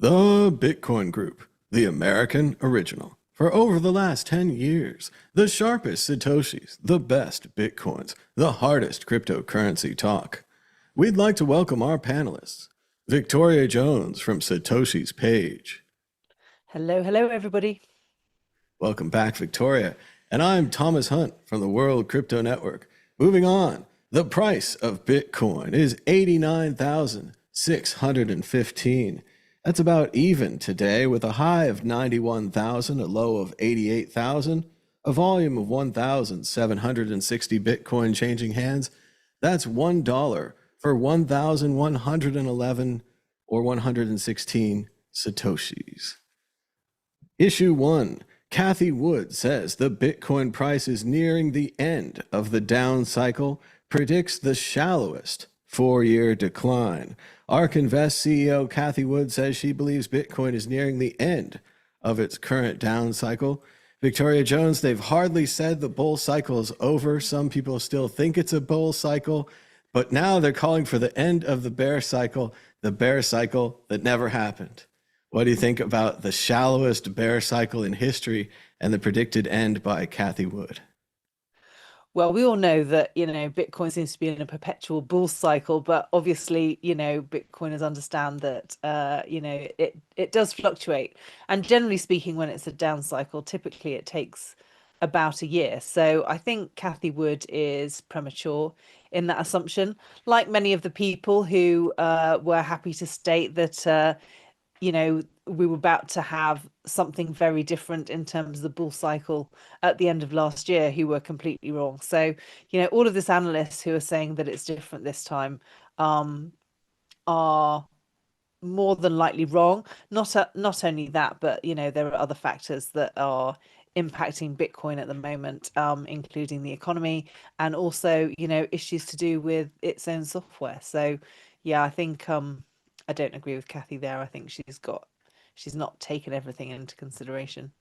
The Bitcoin Group, the American original. For over the last 10 years, the sharpest Satoshis, the best Bitcoins, the hardest cryptocurrency talk. We'd like to welcome our panelists. Victoria Jones from Satoshi's Page. Hello, hello, everybody. Welcome back, Victoria. And I'm Thomas Hunt from the World Crypto Network. Moving on, the price of Bitcoin is 89,615. That's about even today, with a high of 91,000, a low of 88,000, a volume of 1,760 Bitcoin changing hands. That's $1 for 1,111 or 116 Satoshis. Issue 1. Cathie Wood says the Bitcoin price is nearing the end of the down cycle, predicts the shallowest 4-year decline. ARK Invest CEO Cathie Wood says she believes Bitcoin is nearing the end of its current down cycle. Victoria Jones, they've hardly said the bull cycle is over. Some people still think it's a bull cycle, but now they're calling for the end of the bear cycle that never happened. What do you think about the shallowest bear cycle in history and the predicted end by Cathie Wood? Well, we all know that, Bitcoin seems to be in a perpetual bull cycle, but obviously, Bitcoiners understand that, it does fluctuate. And generally speaking, when it's a down cycle, typically it takes about a year. So I think Cathie Wood is premature in that assumption, like many of the people who were happy to state that, we were about to have something very different in terms of the bull cycle at the end of last year, who were completely wrong. So, all of these analysts who are saying that it's different this time are more than likely wrong. Not only that, but, there are other factors that are impacting Bitcoin at the moment, including the economy and also, issues to do with its own software. So, yeah, I think I don't agree with Cathie there. I think she's not taken everything into consideration.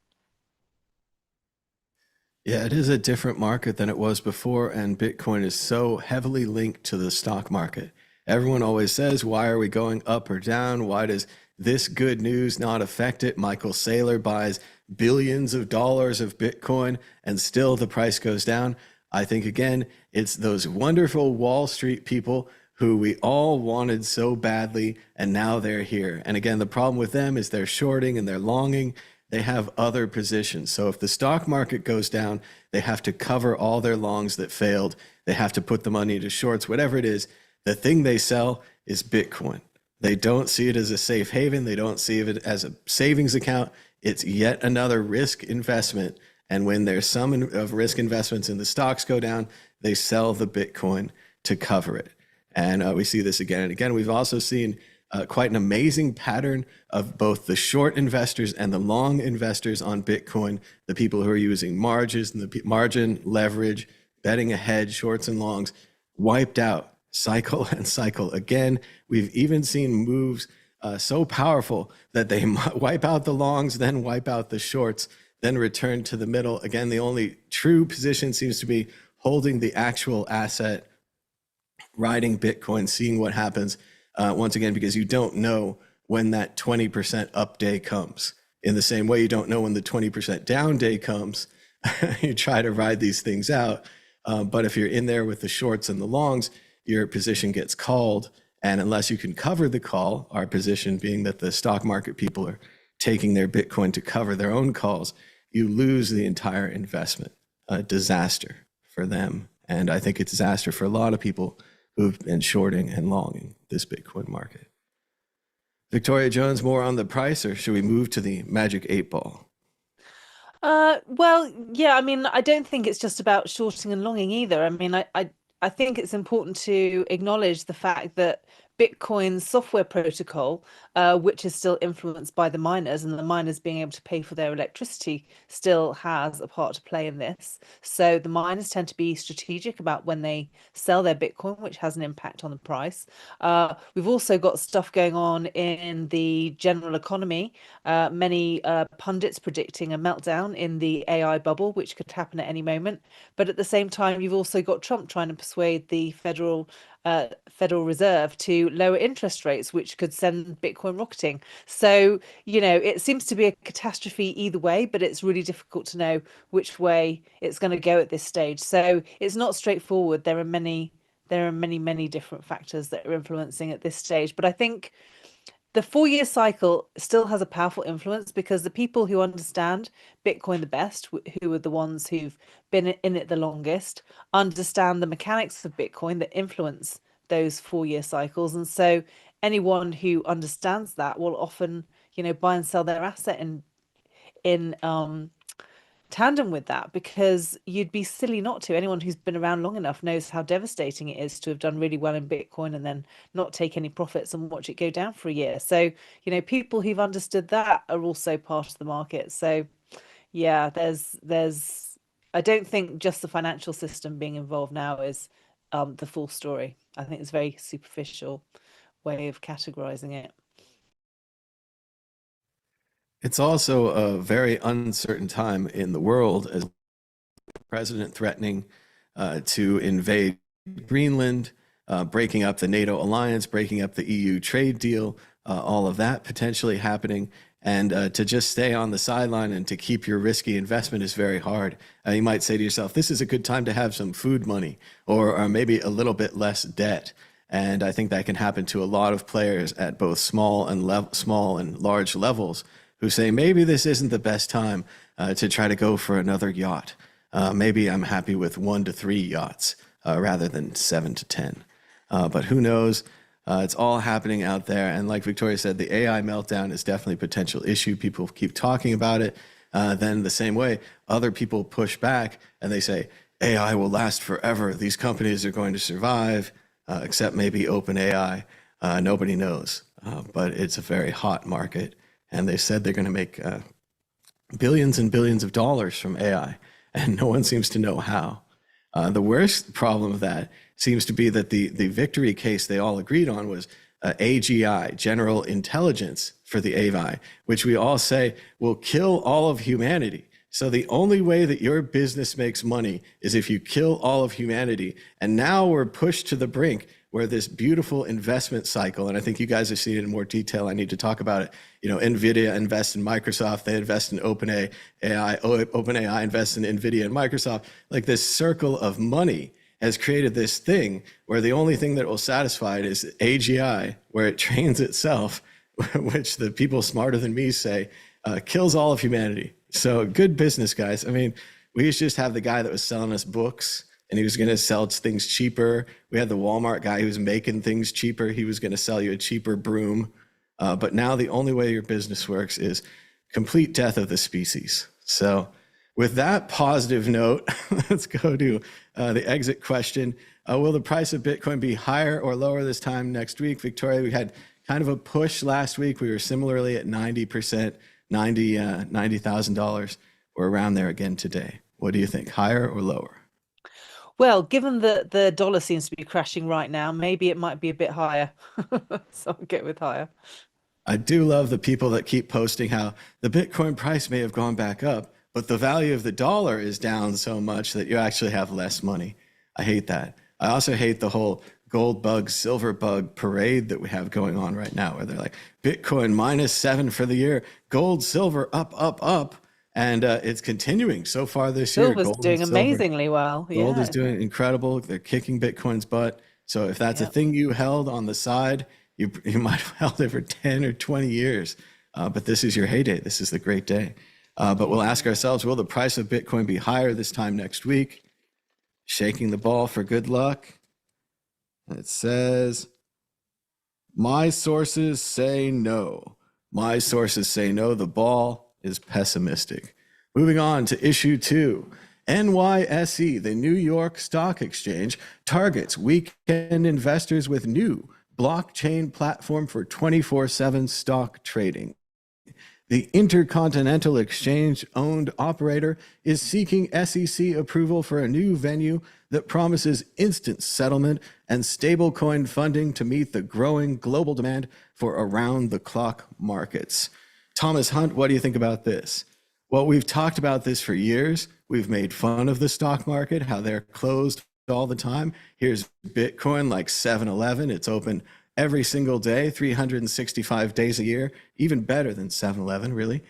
Yeah, it is a different market than it was before, and Bitcoin is so heavily linked to the stock market. Everyone always says, why are we going up or down? Why does this good news not affect it? Michael Saylor buys billions of dollars of Bitcoin and still the price goes down. I think, again, it's those wonderful Wall Street people who we all wanted so badly, and now they're here. And again, the problem with them is they're shorting and they're longing. They have other positions. So if the stock market goes down, they have to cover all their longs that failed. They have to put the money into shorts, whatever it is. The thing they sell is Bitcoin. They don't see it as a safe haven. They don't see it as a savings account. It's yet another risk investment. And when there's some of risk investments and the stocks go down, they sell the Bitcoin to cover it. And we see this again and again. We've also seen quite an amazing pattern of both the short investors and the long investors on Bitcoin, the people who are using margins and the margin leverage, betting ahead, shorts and longs, wiped out cycle and cycle again. We've even seen moves so powerful that they wipe out the longs, then wipe out the shorts, then return to the middle. Again, the only true position seems to be holding the actual asset, riding Bitcoin, seeing what happens once again, because you don't know when that 20% up day comes. In the same way, you don't know when the 20% down day comes. You try to ride these things out. But if you're in there with the shorts and the longs, your position gets called. And unless you can cover the call, our position being that the stock market people are taking their Bitcoin to cover their own calls, you lose the entire investment. A disaster for them. And I think it's a disaster for a lot of people who've been shorting and longing this Bitcoin market. Victoria Jones, more on the price, or should we move to the magic 8 ball? Well, yeah, I mean, I don't think it's just about shorting and longing either. I mean, I think it's important to acknowledge the fact that Bitcoin's software protocol, which is still influenced by the miners, and the miners being able to pay for their electricity, still has a part to play in this. So the miners tend to be strategic about when they sell their Bitcoin, which has an impact on the price. We've also got stuff going on in the general economy. Many pundits predicting a meltdown in the AI bubble, which could happen at any moment. But at the same time, you've also got Trump trying to persuade the Federal Federal Reserve to lower interest rates, which could send Bitcoin rocketing. So, it seems to be a catastrophe either way, but it's really difficult to know which way it's going to go at this stage. So it's not straightforward. There are many, many different factors that are influencing at this stage. But I think the 4-year cycle still has a powerful influence because the people who understand Bitcoin the best, who are the ones who've been in it the longest, understand the mechanics of Bitcoin that influence those 4-year cycles. And so anyone who understands that will often, buy and sell their asset in tandem with that, because you'd be silly not to. Anyone who's been around long enough knows how devastating it is to have done really well in Bitcoin and then not take any profits and watch it go down for a year. So, people who've understood that are also part of the market. So, yeah, there's I don't think just the financial system being involved now is the full story. I think it's a very superficial way of categorizing it. It's also a very uncertain time in the world, as the president threatening to invade Greenland, breaking up the NATO alliance, breaking up the EU trade deal, all of that potentially happening. And to just stay on the sideline and to keep your risky investment is very hard. You might say to yourself, this is a good time to have some food money or maybe a little bit less debt. And I think that can happen to a lot of players at both small and large levels, who say, maybe this isn't the best time to try to go for another yacht. Maybe I'm happy with 1 to 3 yachts rather than 7 to 10. But who knows? It's all happening out there. And like Victoria said, the AI meltdown is definitely a potential issue. People keep talking about it. Then the same way, other people push back and they say, AI will last forever. These companies are going to survive, except maybe OpenAI. Nobody knows. But it's a very hot market. And they said they're going to make billions and billions of dollars from AI, and no one seems to know how. The worst problem of that seems to be that the victory case they all agreed on was AGI, general intelligence for the AI, which we all say will kill all of humanity. So the only way that your business makes money is if you kill all of humanity. And now we're pushed to the brink where this beautiful investment cycle, and I think you guys have seen it in more detail. I need to talk about it. NVIDIA invests in Microsoft, they invest in OpenAI, OpenAI invests in NVIDIA and Microsoft. Like, this circle of money has created this thing where the only thing that will satisfy it is AGI, where it trains itself, which the people smarter than me say kills all of humanity. So good business, guys. I mean, we used to just have the guy that was selling us books, and he was going to sell things cheaper. We had the Walmart guy who was making things cheaper. He was going to sell you a cheaper broom. But now the only way your business works is complete death of the species. So with that positive note, let's go to the exit question. Will the price of Bitcoin be higher or lower this time next week? Victoria, we had kind of a push last week. We were similarly at 90%, $90,000. We're around there again today. What do you think, higher or lower? Well, given that the dollar seems to be crashing right now, maybe it might be a bit higher. So I'll get with higher. I do love the people that keep posting how the Bitcoin price may have gone back up, but the value of the dollar is down so much that you actually have less money. I hate that. I also hate the whole gold bug, silver bug parade that we have going on right now, where they're like, Bitcoin -7 for the year, gold, silver, up, up, up. And it's continuing so far this year. Silver's doing amazingly well. Gold Yeah. is doing incredible. They're kicking Bitcoin's butt. So if that's a thing you held on the side, you might have held it for 10 or 20 years. But this is your heyday. This is the great day. But we'll ask ourselves, will the price of Bitcoin be higher this time next week? Shaking the ball for good luck. It says, my sources say no. My sources say no. The ball is pessimistic. Moving on to issue 2. NYSE, the New York Stock Exchange, targets weekend investors with new blockchain platform for 24/7 stock trading. The Intercontinental Exchange-owned operator is seeking SEC approval for a new venue that promises instant settlement and stablecoin funding to meet the growing global demand for around-the-clock markets. Thomas Hunt, what do you think about this? Well, we've talked about this for years. We've made fun of the stock market, how they're closed all the time. Here's Bitcoin like 7-Eleven. It's open every single day, 365 days a year, even better than 7-Eleven, really.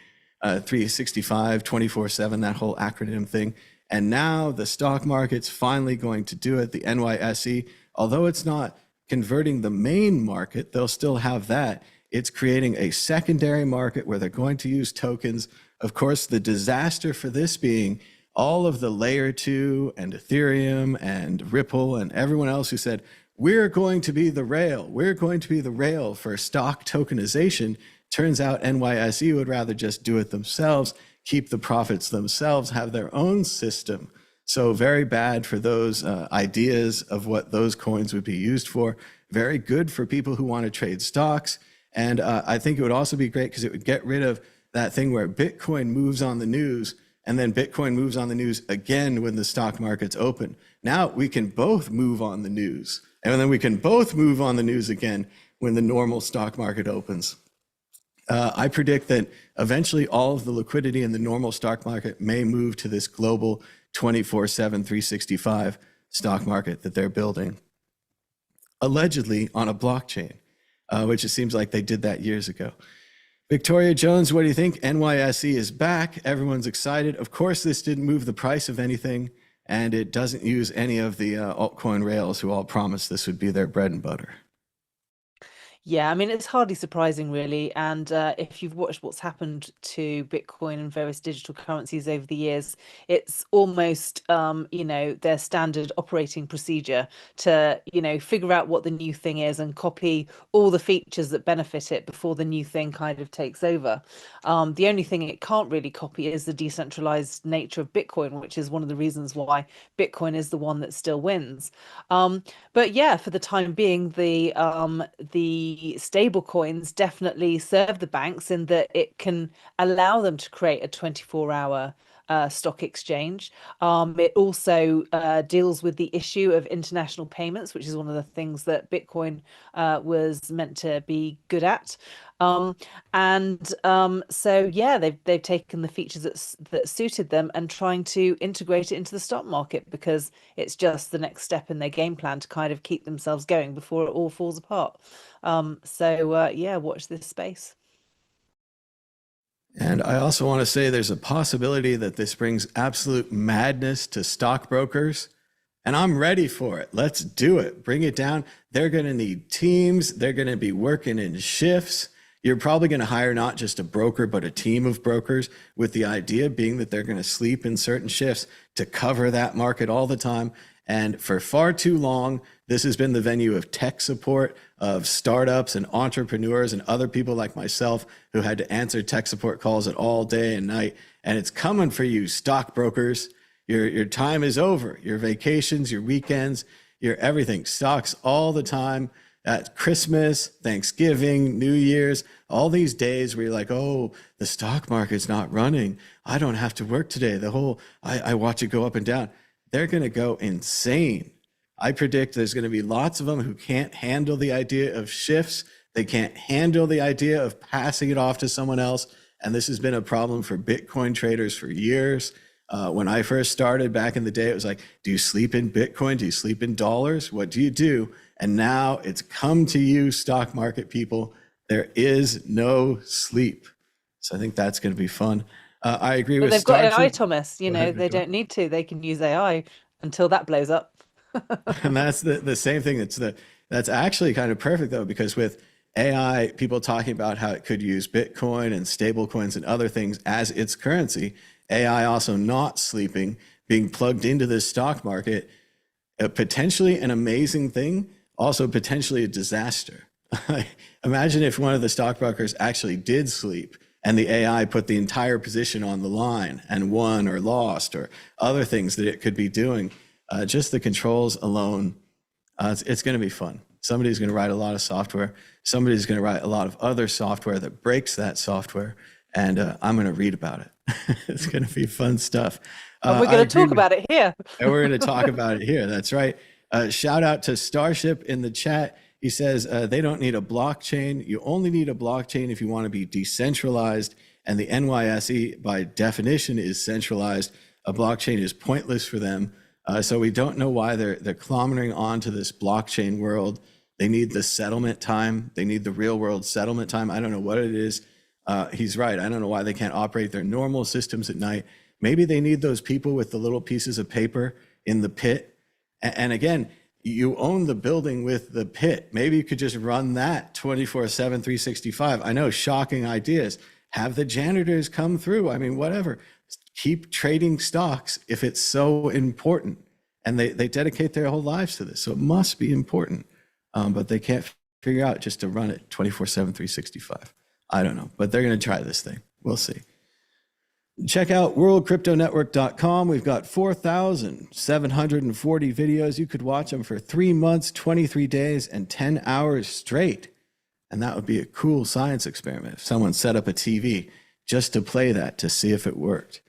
365, 24/7, that whole acronym thing. And now the stock market's finally going to do it. The NYSE, although it's not converting the main market, they'll still have that. It's creating a secondary market where they're going to use tokens. Of course, the disaster for this being all of the layer 2 and Ethereum and Ripple and everyone else who said, we're going to be the rail. We're going to be the rail for stock tokenization. Turns out NYSE would rather just do it themselves, keep the profits themselves, have their own system. So very bad for those ideas of what those coins would be used for. Very good for people who want to trade stocks. And I think it would also be great because it would get rid of that thing where Bitcoin moves on the news and then Bitcoin moves on the news again when the stock market's open. Now we can both move on the news, and then we can both move on the news again when the normal stock market opens. I predict that eventually all of the liquidity in the normal stock market may move to this global 24/7, 365 stock market that they're building, allegedly on a blockchain, which it seems like they did that years ago. Victoria Jones, what do you think? NYSE is back. Everyone's excited. Of course, this didn't move the price of anything, and it doesn't use any of the altcoin rails who all promised this would be their bread and butter. Yeah, I mean, it's hardly surprising, really. And if you've watched what's happened to Bitcoin and various digital currencies over the years, it's almost, their standard operating procedure to, figure out what the new thing is and copy all the features that benefit it before the new thing kind of takes over. The only thing it can't really copy is the decentralized nature of Bitcoin, which is one of the reasons why Bitcoin is the one that still wins. But yeah, for the time being, the stable coins definitely serve the banks in that it can allow them to create a 24-hour stock exchange. It also deals with the issue of international payments, which is one of the things that Bitcoin was meant to be good at. So yeah, they've taken the features that suited them and trying to integrate it into the stock market because it's just the next step in their game plan to kind of keep themselves going before it all falls apart. Yeah, watch this space. And I also want to say there's a possibility that this brings absolute madness to stockbrokers. And I'm ready for it. Let's do it. Bring it down. They're going to need teams. They're going to be working in shifts. You're probably going to hire not just a broker, but a team of brokers, with the idea being that they're going to sleep in certain shifts to cover that market all the time. And for far too long, this has been the venue of tech support, of startups and entrepreneurs and other people like myself who had to answer tech support calls at all day and night. And it's coming for you, stockbrokers. Your time is over. Your vacations, your weekends, your everything. Stocks all the time. At Christmas, Thanksgiving, New Year's, all these days where you're like, oh, the stock market's not running. I don't have to work today. I watch it go up and down. They're going to go insane. I predict there's going to be lots of them who can't handle the idea of shifts. They can't handle the idea of passing it off to someone else. And this has been a problem for Bitcoin traders for years. When I first started back in the day, it was like, do you sleep in Bitcoin? Do you sleep in dollars? What do you do? And now it's come to you, stock market people. There is no sleep. So I think that's going to be fun. I agree with They've got AI, Starship. Thomas. They don't need to. They can use AI until that blows up. And that's the same thing. That's actually kind of perfect though, because with AI, people talking about how it could use Bitcoin and stable coins and other things as its currency, AI also not sleeping, being plugged into this stock market, potentially an amazing thing, also potentially a disaster. Imagine if one of the stockbrokers actually did sleep and the AI put the entire position on the line and won or lost or other things that it could be doing. Just the controls alone, it's going to be fun. Somebody's going to write a lot of software. Somebody's going to write a lot of other software that breaks that software. And I'm going to read about it. It's going to be fun stuff. And we're going to talk about it here. And we're going to talk about it here. That's right. Shout out to Starship in the chat. He says they don't need a blockchain. You only need a blockchain if you want to be decentralized. And the NYSE, by definition, is centralized. A blockchain is pointless for them. So we don't know why they're kilometering onto this blockchain world. They need the settlement time. They need the real world settlement time. I don't know what it is. He's right. I don't know why they can't operate their normal systems at night. Maybe they need those people with the little pieces of paper in the pit. And again, you own the building with the pit. Maybe you could just run that 24/7, 365. I know, shocking ideas. Have the janitors come through. I mean, whatever. Keep trading stocks if it's so important. And they dedicate their whole lives to this. So it must be important. But they can't figure out just to run it 24/7, 365. I don't know, but they're going to try this thing. We'll see. Check out worldcryptonetwork.com. We've got 4,740 videos. You could watch them for 3 months, 23 days, and 10 hours straight. And that would be a cool science experiment if someone set up a TV just to play that to see if it worked.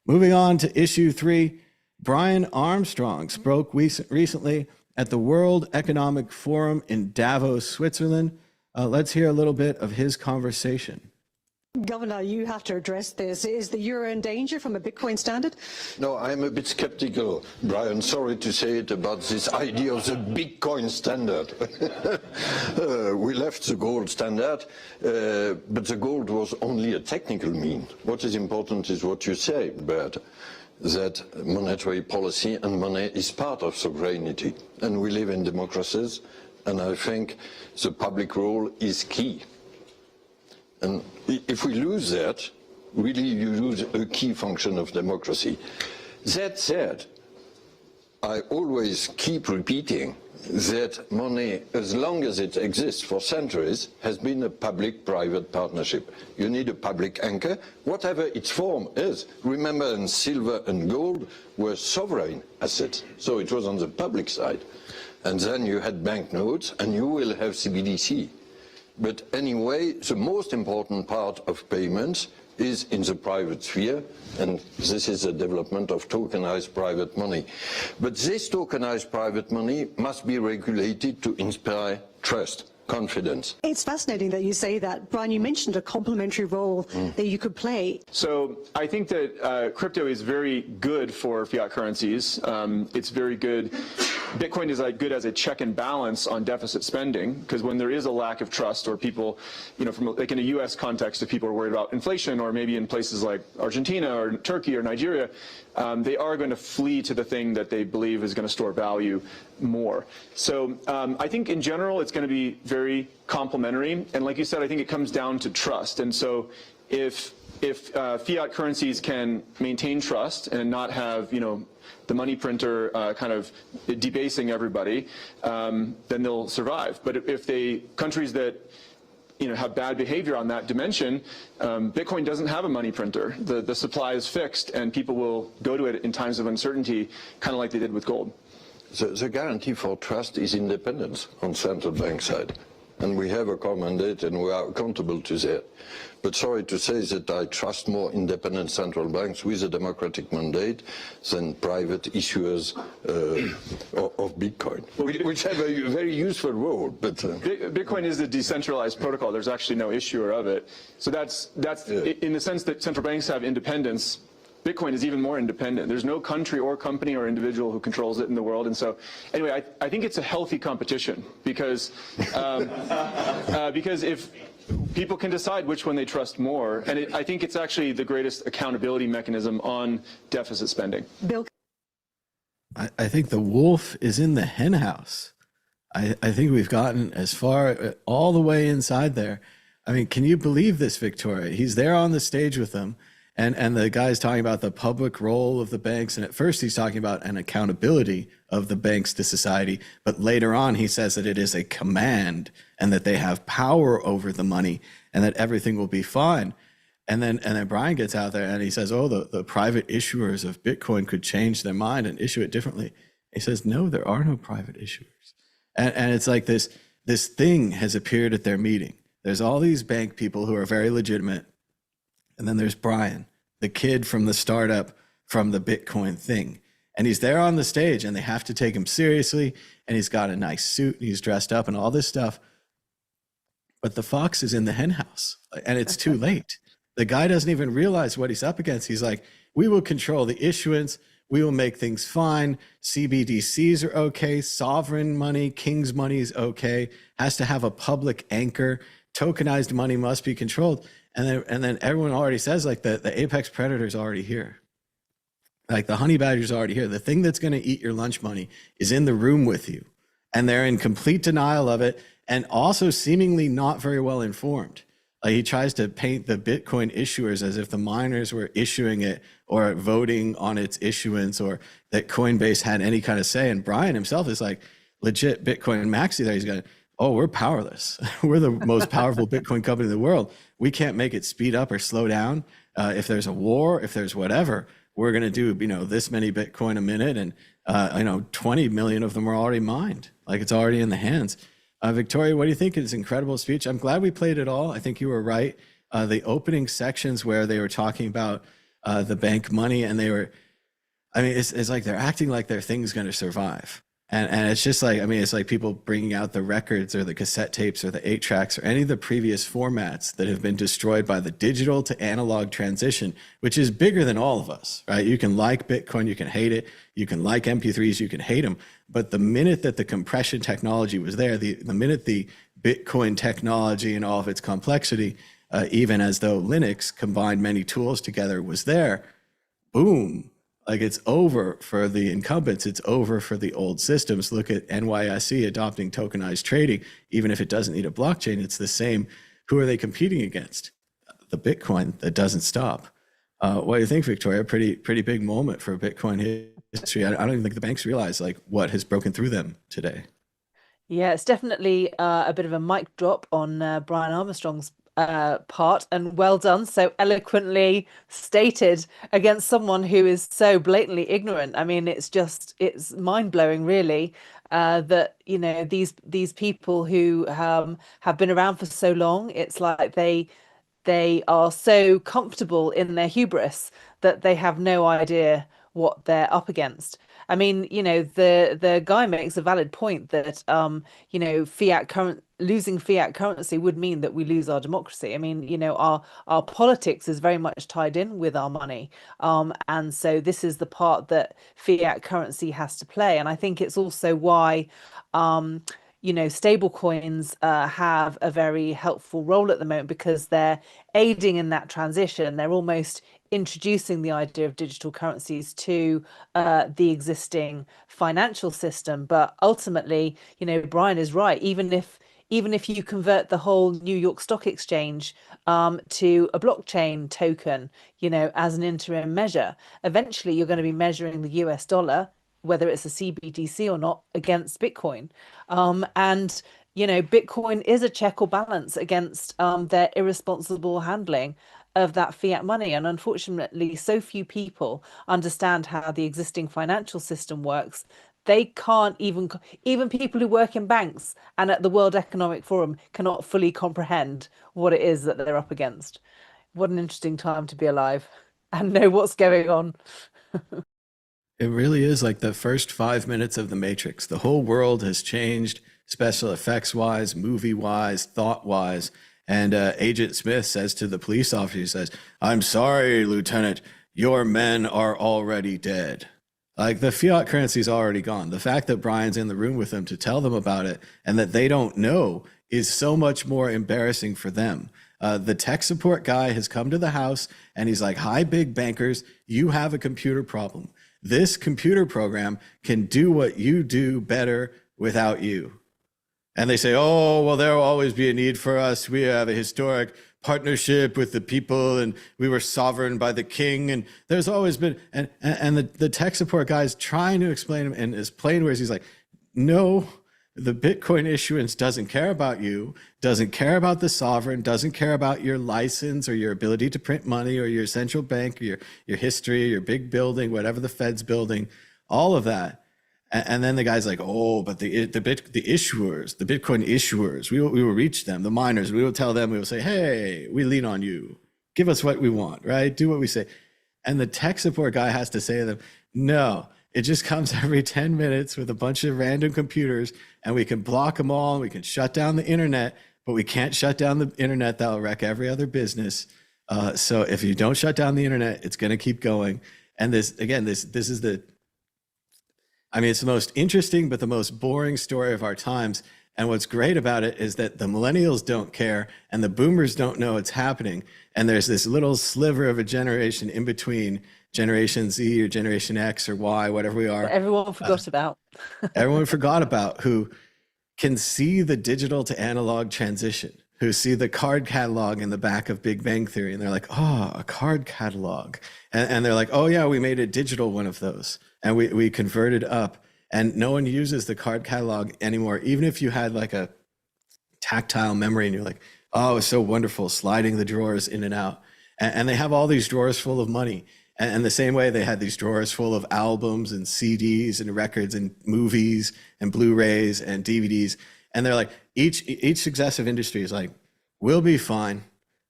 Moving on to issue 3, Brian Armstrong spoke recently at the World Economic Forum in Davos, Switzerland. Let's hear a little bit of his conversation. Governor, you have to address this. Is the euro in danger from a Bitcoin standard? No, I'm a bit skeptical, Brian. Sorry to say it about this idea of the Bitcoin standard. We left the gold standard, but the gold was only a technical mean. What is important is what you say, Bert, that monetary policy and money is part of sovereignty. And we live in democracies, and I think the public role is key. And if we lose that, really you lose a key function of democracy. That said, I always keep repeating that money, as long as it exists for centuries, has been a public-private partnership. You need a public anchor, whatever its form is. Remember, and silver and gold were sovereign assets, so it was on the public side. And then you had banknotes, and you will have CBDC. But anyway, the most important part of payments is in the private sphere, and this is the development of tokenized private money. But this tokenized private money must be regulated to inspire trust, confidence. It's fascinating that you say that. Brian, you mentioned a complementary role that you could play. So I think that crypto is very good for fiat currencies. It's very good. Bitcoin is like good as a check and balance on deficit spending, because when there is a lack of trust, or people, from like in a U.S. context, if people are worried about inflation, or maybe in places like Argentina or Turkey or Nigeria, they are going to flee to the thing that they believe is going to store value more. So I think in general it's going to be very complementary, and like you said, I think it comes down to trust. And so if fiat currencies can maintain trust and not have the money printer kind of debasing everybody, then they'll survive. But if countries that have bad behavior on that dimension, Bitcoin doesn't have a money printer. The supply is fixed, and people will go to it in times of uncertainty, kind of like they did with gold. The guarantee for trust is independence on central bank side. And we have a core mandate, and we are accountable to that. But sorry to say that I trust more independent central banks with a democratic mandate than private issuers of Bitcoin, which have a very useful role. But Bitcoin is a decentralized protocol. There's actually no issuer of it. So that's in the sense that central banks have independence. Bitcoin is even more independent. There's no country or company or individual who controls it in the world. And so anyway, I think it's a healthy competition, because if people can decide which one they trust more, and I think it's actually the greatest accountability mechanism on deficit spending. Bill? I think the wolf is in the hen house. I think we've gotten as far, all the way inside there. I mean, can you believe this, Victoria? He's there on the stage with them. And the guy's talking about the public role of the banks. And at first he's talking about an accountability of the banks to society. But later on, he says that it is a command and that they have power over the money and that everything will be fine. And then Brian gets out there and he says, oh, the private issuers of Bitcoin could change their mind and issue it differently. He says, no, there are no private issuers. And it's like this thing has appeared at their meeting. There's all these bank people who are very legitimate. And then there's Brian, the kid from the startup from the Bitcoin thing. And he's there on the stage and they have to take him seriously. And he's got a nice suit and he's dressed up and all this stuff. But the fox is in the hen house and it's too late. The guy doesn't even realize what he's up against. He's like, we will control the issuance. We will make things fine. CBDCs are okay. Sovereign money, king's money is okay. Has to have a public anchor. Tokenized money must be controlled. And then everyone already says like the apex predator is already here. Like the honey badger's already here. The thing that's going to eat your lunch money is in the room with you. And they're in complete denial of it, and also seemingly not very well informed. Like he tries to paint the Bitcoin issuers as if the miners were issuing it or voting on its issuance, or that Coinbase had any kind of say. And Brian himself is like legit Bitcoin maxi there. He's going, oh, we're powerless. We're the most powerful Bitcoin company in the world. We can't make it speed up or slow down. If there's a war, if there's whatever, we're going to do, this many Bitcoin a minute. And, 20 million of them are already mined. Like it's already in the hands. Victoria, what do you think of this incredible speech? I'm glad we played it all. I think you were right. The opening sections where they were talking about the bank money, and it's like they're acting like their thing's going to survive. And it's just like, it's like people bringing out the records or the cassette tapes or the 8-tracks or any of the previous formats that have been destroyed by the digital to analog transition, which is bigger than all of us, right? You can like Bitcoin, you can hate it. You can like MP3s, you can hate them. But the minute that the compression technology was there, the minute the Bitcoin technology and all of its complexity, even as though Linux combined many tools together, was there, boom. Like it's over for the incumbents. It's over for the old systems. Look at NYSE adopting tokenized trading. Even if it doesn't need a blockchain, it's the same. Who are they competing against? The Bitcoin that doesn't stop. What do you think, Victoria? Pretty big moment for Bitcoin history. I don't even think the banks realize like what has broken through them today. Yeah, it's definitely a bit of a mic drop on Brian Armstrong's part, and well done, so eloquently stated against someone who is so blatantly ignorant. It's mind-blowing really, that these people who have been around for so long, it's like they are so comfortable in their hubris that they have no idea what they're up against. The guy makes a valid point that losing fiat currency would mean that we lose our democracy. Our politics is very much tied in with our money. And so this is the part that fiat currency has to play. And I think it's also why stable coins have a very helpful role at the moment, because they're aiding in that transition. They're almost introducing the idea of digital currencies to the existing financial system. But ultimately, Brian is right. Even if you convert the whole New York Stock Exchange to a blockchain token, as an interim measure, eventually you're going to be measuring the US dollar, whether it's a CBDC or not, against Bitcoin. Bitcoin is a check or balance against their irresponsible handling of that fiat money. And unfortunately, so few people understand how the existing financial system works. They can't even people who work in banks and at the World Economic Forum cannot fully comprehend what it is that they're up against. What an interesting time to be alive and know what's going on. It really is like the first 5 minutes of The Matrix. The whole world has changed, special effects wise, movie wise, thought wise. And Agent Smith says to the police officer, he says, "I'm sorry, Lieutenant, your men are already dead." Like the fiat currency is already gone. The fact that Brian's in the room with them to tell them about it and that they don't know is so much more embarrassing for them. The tech support guy has come to the house and he's like, "Hi, big bankers, you have a computer problem. This computer program can do what you do better without you." And they say, "Oh, well, there will always be a need for us. We have a historic partnership with the people and we were sovereign by the king." And there's always been, and the tech support guy is trying to explain him in as plain words. He's like, "No, the Bitcoin issuance doesn't care about you, doesn't care about the sovereign, doesn't care about your license or your ability to print money or your central bank or your history, your big building, whatever the Fed's building, all of that." And then the guy's like, "Oh, but the issuers, the Bitcoin issuers, we will reach them, the miners, we will tell them, we will say, hey, we lean on you. Give us what we want, right? Do what we say." And the tech support guy has to say to them, "No, it just comes every 10 minutes with a bunch of random computers and we can block them all and we can shut down the internet, but we can't shut down the internet. That'll wreck every other business. So if you don't shut down the internet, it's going to keep going. And this is it's the most interesting, but the most boring story of our times. And what's great about it is that the millennials don't care and the boomers don't know it's happening. And there's this little sliver of a generation in between, Generation Z or Generation X or Y, whatever we are. That everyone forgot about. Everyone forgot about, who can see the digital to analog transition, who see the card catalog in the back of Big Bang Theory. And they're like, oh, a card catalog. And they're like, oh yeah, we made a digital one of those. And we converted up. And no one uses the card catalog anymore. Even if you had like a tactile memory and you're like, oh, it's so wonderful, sliding the drawers in and out. And they have all these drawers full of money. And the same way they had these drawers full of albums and CDs and records and movies and Blu-rays and DVDs. And they're like, each successive industry is like, we'll be fine.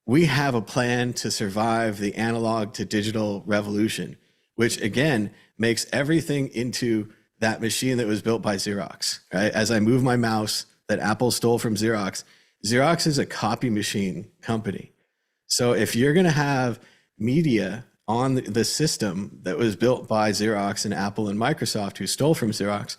We have a plan to survive the analog to digital revolution, which again makes everything into that machine that was built by Xerox, right? As I move my mouse that Apple stole from Xerox, Xerox is a copy machine company. So if you're going to have media on the system that was built by Xerox and Apple and Microsoft, who stole from Xerox,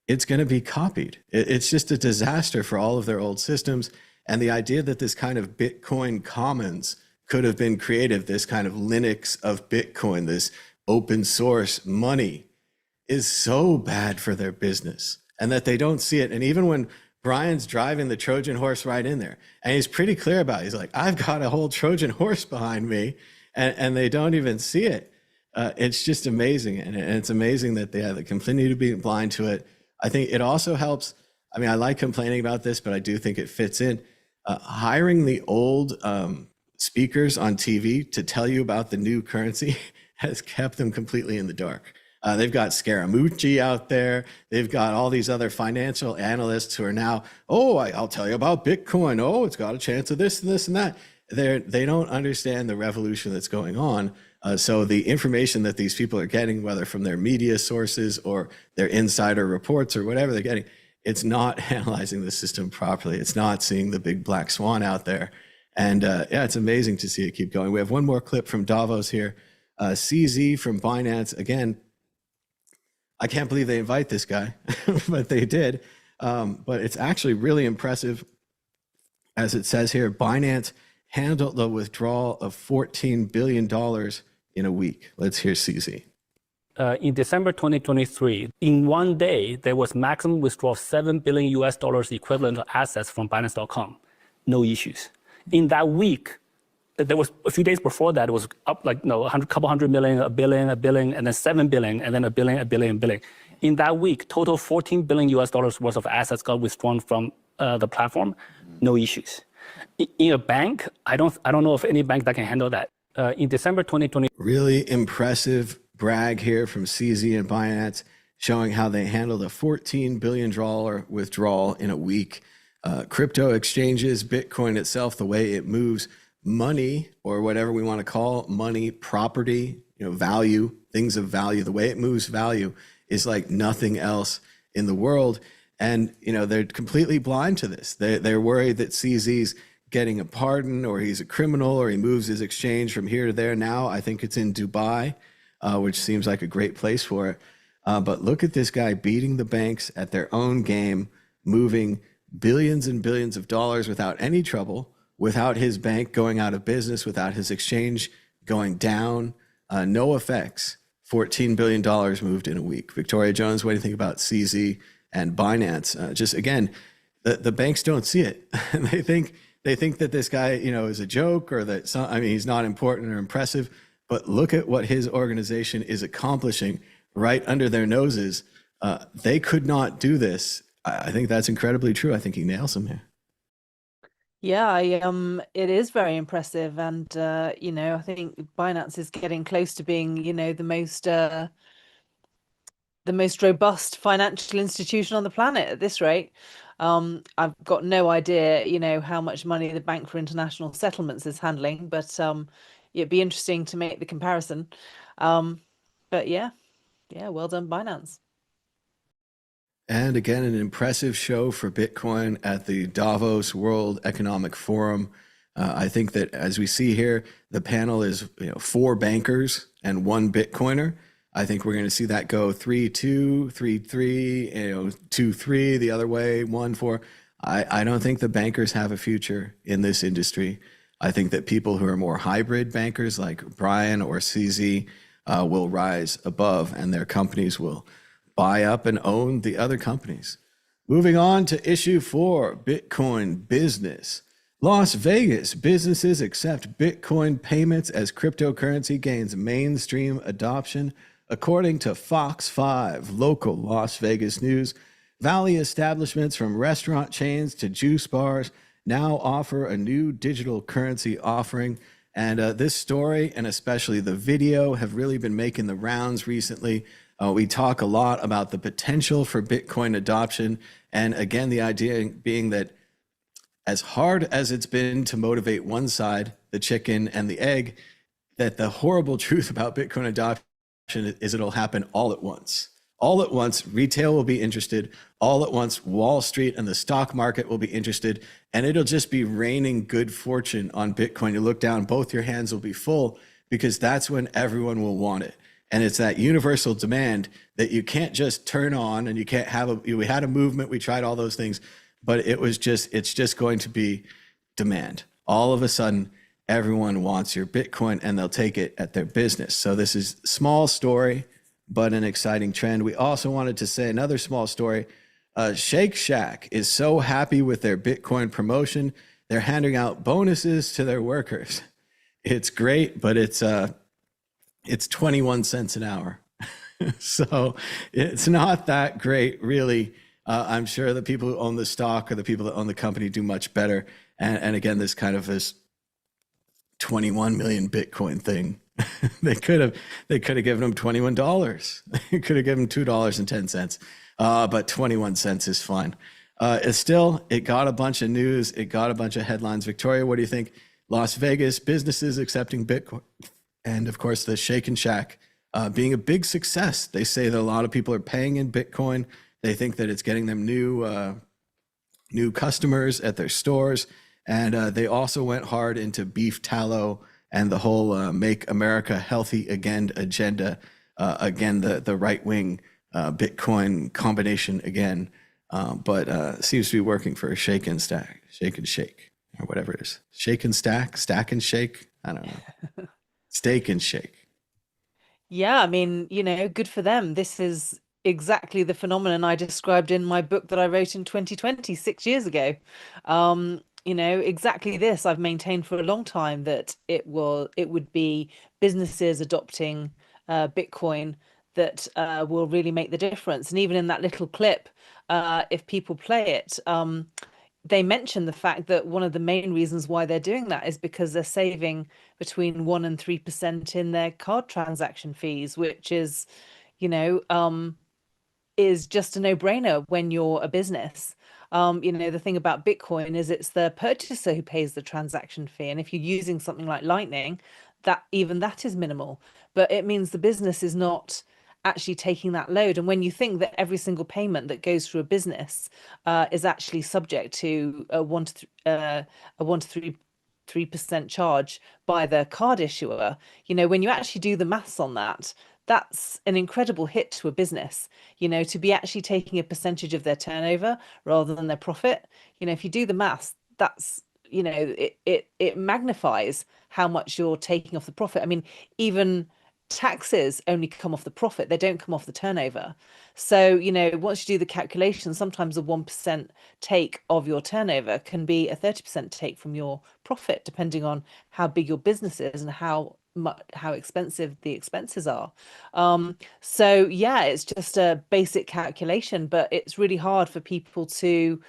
it's going to be copied. It's just a disaster for all of their old systems. And the idea that this kind of Bitcoin Commons could have been creative, this kind of Linux of Bitcoin, this open source money, is so bad for their business, and that they don't see it. And even when Brian's driving the Trojan horse right in there, and he's pretty clear about it, he's like, I've got a whole Trojan horse behind me, and they don't even see it. It's just amazing. And it's amazing that they continue to be blind to it. I think it also helps. I mean, I like complaining about this, but I do think it fits in. Hiring the old speakers on TV to tell you about the new currency has kept them completely in the dark. They've got Scaramucci out there. They've got all these other financial analysts who are now, I'll tell you about Bitcoin. Oh, it's got a chance of this and this and that. They don't understand the revolution that's going on. So the information that these people are getting, whether from their media sources or their insider reports or whatever they're getting, it's not analyzing the system properly. It's not seeing the big black swan out there. And it's amazing to see it keep going. We have one more clip from Davos here. CZ from Binance, again, I can't believe they invite this guy, but they did. But it's actually really impressive. As it says here, Binance handled the withdrawal of $14 billion in a week. Let's hear CZ. In December 2023, in one day, there was maximum withdrawal of $7 billion US dollars equivalent of assets from Binance.com. No issues. In that week, there was a few days before that, it was up like, couple hundred million, a billion, and then 7 billion, and then a billion. In that week, total $14 billion US dollars worth of assets got withdrawn from the platform. No issues. In a bank, I don't know of any bank that can handle that. In December 2020. Really impressive brag here from CZ and Binance, showing how they handled a $14 billion withdrawal in a week. Crypto exchanges, Bitcoin itself, the way it moves money, or whatever we want to call money, property, value, things of value, the way it moves value is like nothing else in the world. And, they're completely blind to this. They're worried that CZ's getting a pardon, or he's a criminal, or he moves his exchange from here to there. Now, I think it's in Dubai, which seems like a great place for it. But look at this guy beating the banks at their own game, moving billions and billions of dollars without any trouble, without his bank going out of business, without his exchange going down, no effects. $14 billion moved in a week. Victoria Jones, what do you think about CZ and Binance? Just again, the banks don't see it. they think that this guy, is a joke, or that he's not important or impressive. But look at what his organization is accomplishing right under their noses. They could not do this. I think that's incredibly true. I think he nails them here. Yeah, it is very impressive, and I think Binance is getting close to being, the most robust financial institution on the planet at this rate. I've got no idea, how much money the Bank for International Settlements is handling, but it'd be interesting to make the comparison. But yeah, well done, Binance. And again, an impressive show for Bitcoin at the Davos World Economic Forum. I think that, as we see here, the panel is 4 bankers and one Bitcoiner. I think we're going to see that go 3-2, 3-3, 2-3 the other way, 1-4. I don't think the bankers have a future in this industry. I think that people who are more hybrid bankers like Brian or CZ will rise above, and their companies will buy up and own the other companies. Moving on to issue 4, Bitcoin business. Las Vegas, businesses accept Bitcoin payments as cryptocurrency gains mainstream adoption. According to Fox 5, local Las Vegas news, Valley establishments from restaurant chains to juice bars now offer a new digital currency offering. And this story, and especially the video, have really been making the rounds recently. We talk a lot about the potential for Bitcoin adoption. And again, the idea being that as hard as it's been to motivate one side, the chicken and the egg, that the horrible truth about Bitcoin adoption is it'll happen all at once. All at once, retail will be interested. All at once, Wall Street and the stock market will be interested. And it'll just be raining good fortune on Bitcoin. You look down, both your hands will be full, because that's when everyone will want it. And it's that universal demand that you can't just turn on, and you can't have we had a movement, we tried all those things, but it's just going to be demand. All of a sudden, everyone wants your Bitcoin, and they'll take it at their business. So this is a small story, but an exciting trend. We also wanted to say another small story. Shake Shack is so happy with their Bitcoin promotion. They're handing out bonuses to their workers. It's great, but it's 21 cents an hour. So it's not that great, really. I'm sure the people who own the stock or the people that own the company do much better. And again, this kind of this 21 million Bitcoin thing, they could have given them $21. They could have given them $2.10. But 21 cents is fine. It got a bunch of news. It got a bunch of headlines. Victoria, what do you think? Las Vegas, businesses accepting Bitcoin. And of course, the Shake and Shack being a big success. They say that a lot of people are paying in Bitcoin. They think that it's getting them new customers at their stores. And they also went hard into beef tallow and the whole Make America Healthy Again agenda. Again, the right-wing Bitcoin combination again. But seems to be working for Shake and Stack, Shake and Shake, or whatever it is. Shake and Stack, Stack and Shake. I don't know. Steak and Shake. Yeah, I mean, good for them. This is exactly the phenomenon I described in my book that I wrote in 2020, 6 years ago. Exactly this. I've maintained for a long time that it would be businesses adopting Bitcoin that will really make the difference. And even in that little clip, if people play it, they mention the fact that one of the main reasons why they're doing that is because they're saving between 1% and 3% in their card transaction fees, which is, is just a no-brainer when you're a business. The thing about Bitcoin is it's the purchaser who pays the transaction fee. And if you're using something like Lightning, that is minimal, but it means the business is not actually taking that load. And when you think that every single payment that goes through a business is actually subject to a 1% to 3% charge by the card issuer, when you actually do the maths on that, that's an incredible hit to a business, to be actually taking a percentage of their turnover rather than their profit. If you do the maths, that's, it magnifies how much you're taking off the profit. I mean, even taxes only come off the profit, they don't come off the turnover. So once you do the calculation, sometimes a 1% take of your turnover can be a 30% take from your profit, depending on how big your business is and how expensive the expenses are. So yeah, it's just a basic calculation, but it's really hard for people to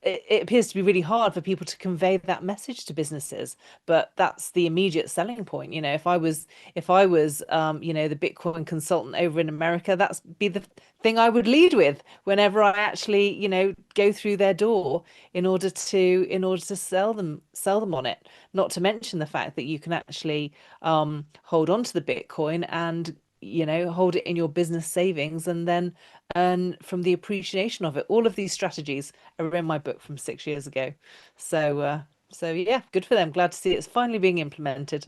it appears to be really hard for people to convey that message to businesses, but that's the immediate selling point. If I was the Bitcoin consultant over in America, that's be the thing I would lead with whenever I actually, go through their door in order to sell them on it. Not to mention the fact that you can actually hold on to the Bitcoin and hold it in your business savings and then earn from the appreciation of it. All of these strategies are in my book from 6 years ago. So yeah, good for them. Glad to see it's finally being implemented.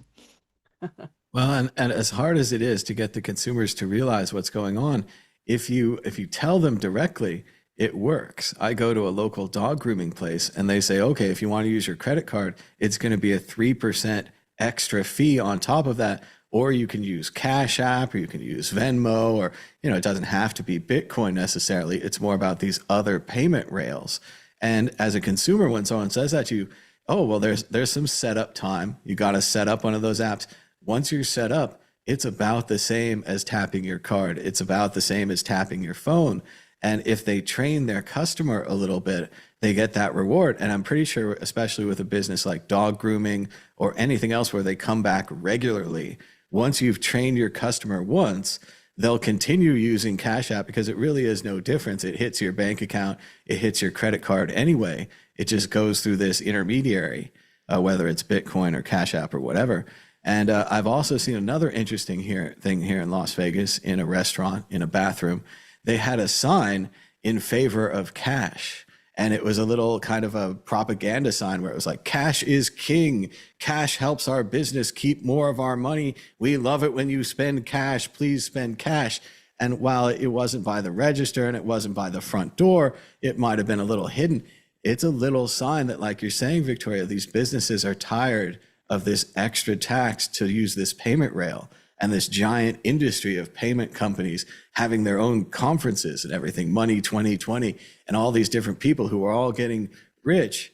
Well, and as hard as it is to get the consumers to realize what's going on, if you tell them directly, it works. I go to a local dog grooming place and they say, okay, if you want to use your credit card, it's going to be a 3% extra fee on top of that. Or you can use Cash App, or you can use Venmo, or, it doesn't have to be Bitcoin necessarily. It's more about these other payment rails. And as a consumer, when someone says that to you, oh, well, there's some setup time. You got to set up one of those apps. Once you're set up, it's about the same as tapping your card. It's about the same as tapping your phone. And if they train their customer a little bit, they get that reward. And I'm pretty sure, especially with a business like dog grooming or anything else where they come back regularly, once you've trained your customer once, they'll continue using Cash App because it really is no difference. It hits your bank account, it hits your credit card anyway. It just goes through this intermediary, whether it's Bitcoin or Cash App or whatever. And I've also seen another interesting thing here in Las Vegas, in a restaurant, in a bathroom. They had a sign in favor of cash. And it was a little kind of a propaganda sign where it was like, cash is king. Cash helps our business keep more of our money. We love it when you spend cash. Please spend cash. And while it wasn't by the register and it wasn't by the front door, it might have been a little hidden. It's a little sign that, like you're saying, Victoria, these businesses are tired of this extra tax to use this payment rail and this giant industry of payment companies having their own conferences and everything, Money 2020, and all these different people who are all getting rich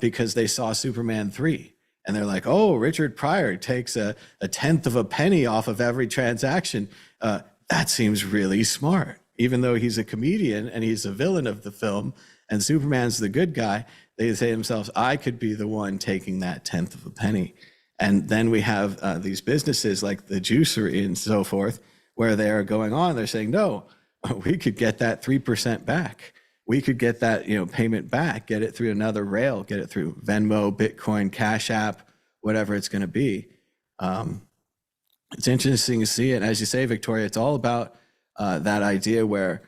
because they saw Superman 3. And they're like, oh, Richard Pryor takes a tenth of a penny off of every transaction. That seems really smart. Even though he's a comedian and he's a villain of the film and Superman's the good guy, they say to themselves, I could be the one taking that tenth of a penny. And then we have these businesses like the juicery and so forth, where they are going on, they're saying, no, we could get that 3% back. We could get that payment back, get it through another rail, get it through Venmo, Bitcoin, Cash App, whatever it's going to be. It's interesting to see it. As you say, Victoria, it's all about that idea where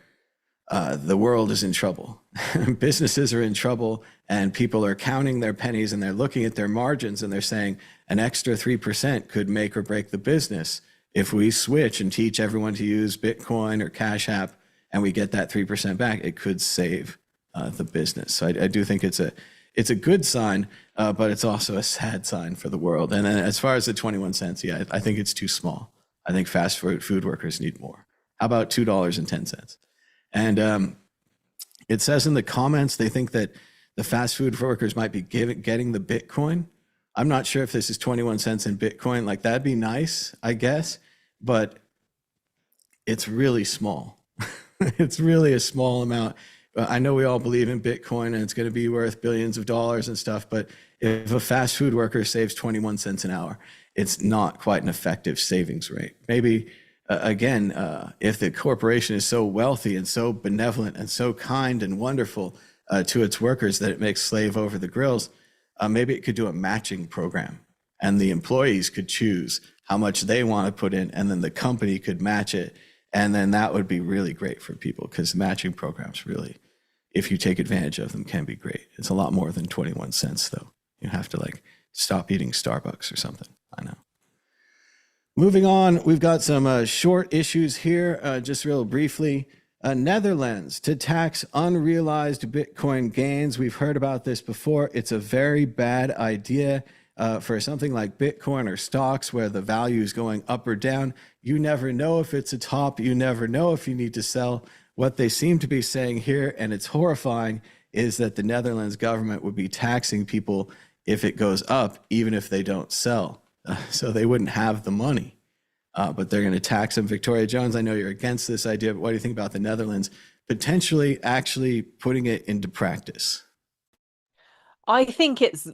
the world is in trouble. Businesses are in trouble and people are counting their pennies and they're looking at their margins and they're saying an extra 3% could make or break the business. If we switch and teach everyone to use Bitcoin or Cash App and we get that 3% back, it could save the business. So I do think it's a good sign, but it's also a sad sign for the world. And then as far as the 21 cents, yeah, I think it's too small. I think fast food workers need more. How about $2.10? And it says in the comments, they think that the fast food workers might be getting the Bitcoin. I'm not sure if this is 21 cents in Bitcoin. Like, that'd be nice, I guess, but it's really small. It's really a small amount. I know we all believe in Bitcoin and it's going to be worth billions of dollars and stuff, but if a fast food worker saves 21 cents an hour, it's not quite an effective savings rate. Maybe again, if the corporation is so wealthy and so benevolent and so kind and wonderful to its workers that it makes slave over the grills, maybe it could do a matching program and the employees could choose how much they want to put in and then the company could match it. And then that would be really great for people because matching programs really, if you take advantage of them, can be great. It's a lot more than 21 cents though. You have to stop eating Starbucks or something. I know. Moving on, we've got some short issues here, just real briefly. Netherlands to tax unrealized Bitcoin gains. We've heard about this before. It's a very bad idea for something like Bitcoin or stocks where the value is going up or down. You never know if it's a top. You never know if you need to sell. What they seem to be saying here, and it's horrifying, is that the Netherlands government would be taxing people if it goes up, even if they don't sell. So they wouldn't have the money, but they're going to tax them. Victoria Jones, I know you're against this idea, but what do you think about the Netherlands potentially actually putting it into practice? I think it's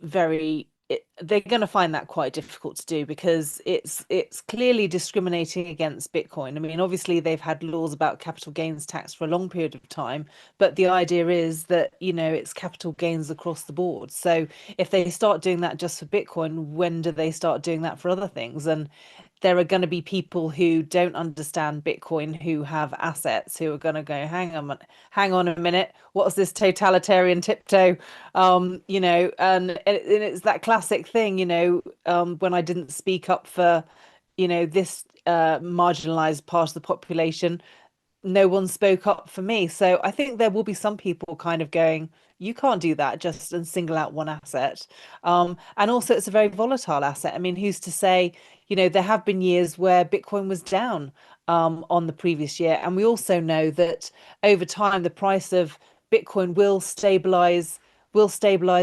they're going to find that quite difficult to do because it's clearly discriminating against Bitcoin. I mean, obviously they've had laws about capital gains tax for a long period of time, but the idea is that, it's capital gains across the board. So if they start doing that just for Bitcoin, when do they start doing that for other things? And there are going to be people who don't understand Bitcoin, who have assets, who are going to go, hang on a minute, what's this totalitarian tiptoe? You know, and it's that classic thing, you know, when I didn't speak up for, you know, this marginalized part of the population, no one spoke up for me. So I think there will be some people kind of going, you can't do that just and single out one asset. And also it's a very volatile asset. I mean, who's to say, you know, there have been years where Bitcoin was down on the previous year. And we also know that over time, the price of Bitcoin will stabilize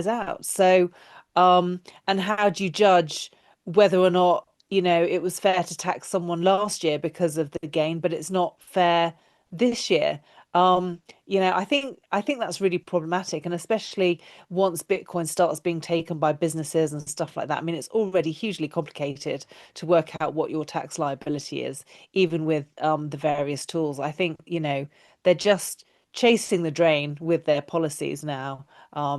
out. So, and how do you judge whether or not, you know, it was fair to tax someone last year because of the gain, but it's not fair this year? You know, I think that's really problematic, and especially once Bitcoin starts being taken by businesses and stuff like that. I mean, it's already hugely complicated to work out what your tax liability is, even with the various tools. I think, you know, they're just chasing the drain with their policies now.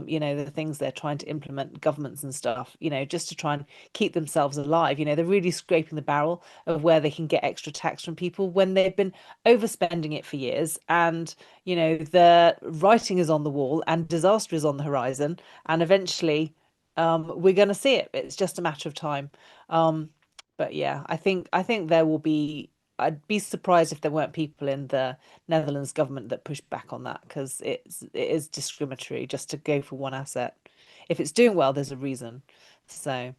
You know, the things they're trying to implement, governments and stuff, you know, just to try and keep themselves alive. You know, they're really scraping the barrel of where they can get extra tax from people when they've been overspending it for years. And, you know, the writing is on the wall and disaster is on the horizon. And eventually we're going to see it. It's just a matter of time. But yeah, I think there will be, I'd be surprised if there weren't people in the Netherlands government that push back on that, because it is discriminatory just to go for one asset. If it's doing well, there's a reason. So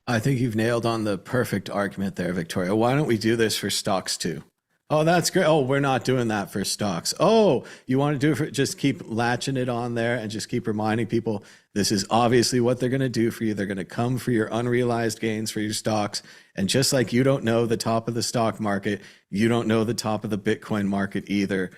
I think you've nailed on the perfect argument there, Victoria. Why don't we do this for stocks too? Oh, that's great. Oh, we're not doing that for stocks. Oh, you want to do it for, just keep latching it on there and just keep reminding people this is obviously what they're going to do for you. They're going to come for your unrealized gains for your stocks. And just like you don't know the top of the stock market, you don't know the top of the Bitcoin market either.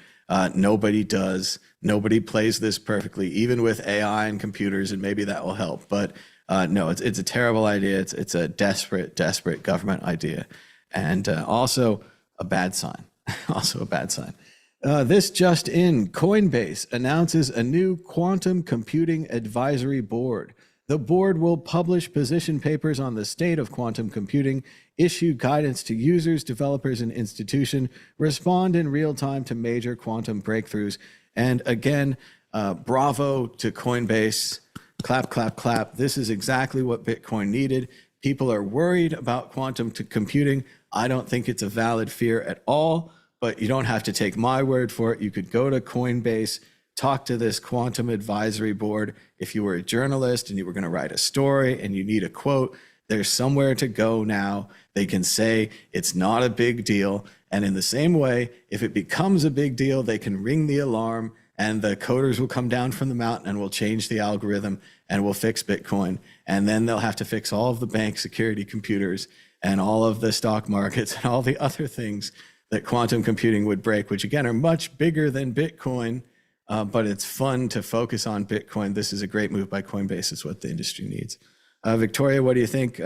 Nobody does. Nobody plays this perfectly, even with AI and computers, and maybe that will help. But no, it's a terrible idea. It's a desperate government idea. And also a bad sign. Also a bad sign. This just in, Coinbase announces a new quantum computing advisory board. The board will publish position papers on the state of quantum computing, issue guidance to users, developers, and institutions, respond in real time to major quantum breakthroughs. And again, bravo to Coinbase. Clap, clap, clap. This is exactly what Bitcoin needed. People are worried about quantum computing. I don't think it's a valid fear at all, but you don't have to take my word for it. You could go to Coinbase, talk to this quantum advisory board. If you were a journalist and you were going to write a story and you need a quote, there's somewhere to go now. They can say it's not a big deal. And in the same way, if it becomes a big deal, they can ring the alarm and the coders will come down from the mountain and will change the algorithm and will fix Bitcoin. And then they'll have to fix all of the bank security computers and all of the stock markets and all the other things that quantum computing would break, which again are much bigger than Bitcoin, but it's fun to focus on Bitcoin. This is a great move by Coinbase. It's what the industry needs. Victoria, what do you think?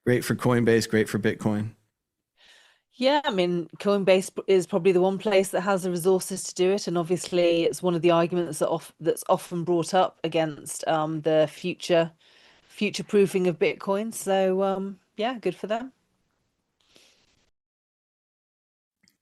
Great for Coinbase, great for Bitcoin? yeah, I mean, Coinbase is probably the one place that has the resources to do it, and obviously it's one of the arguments that's often brought up against the future proofing of Bitcoin. So yeah, good for them.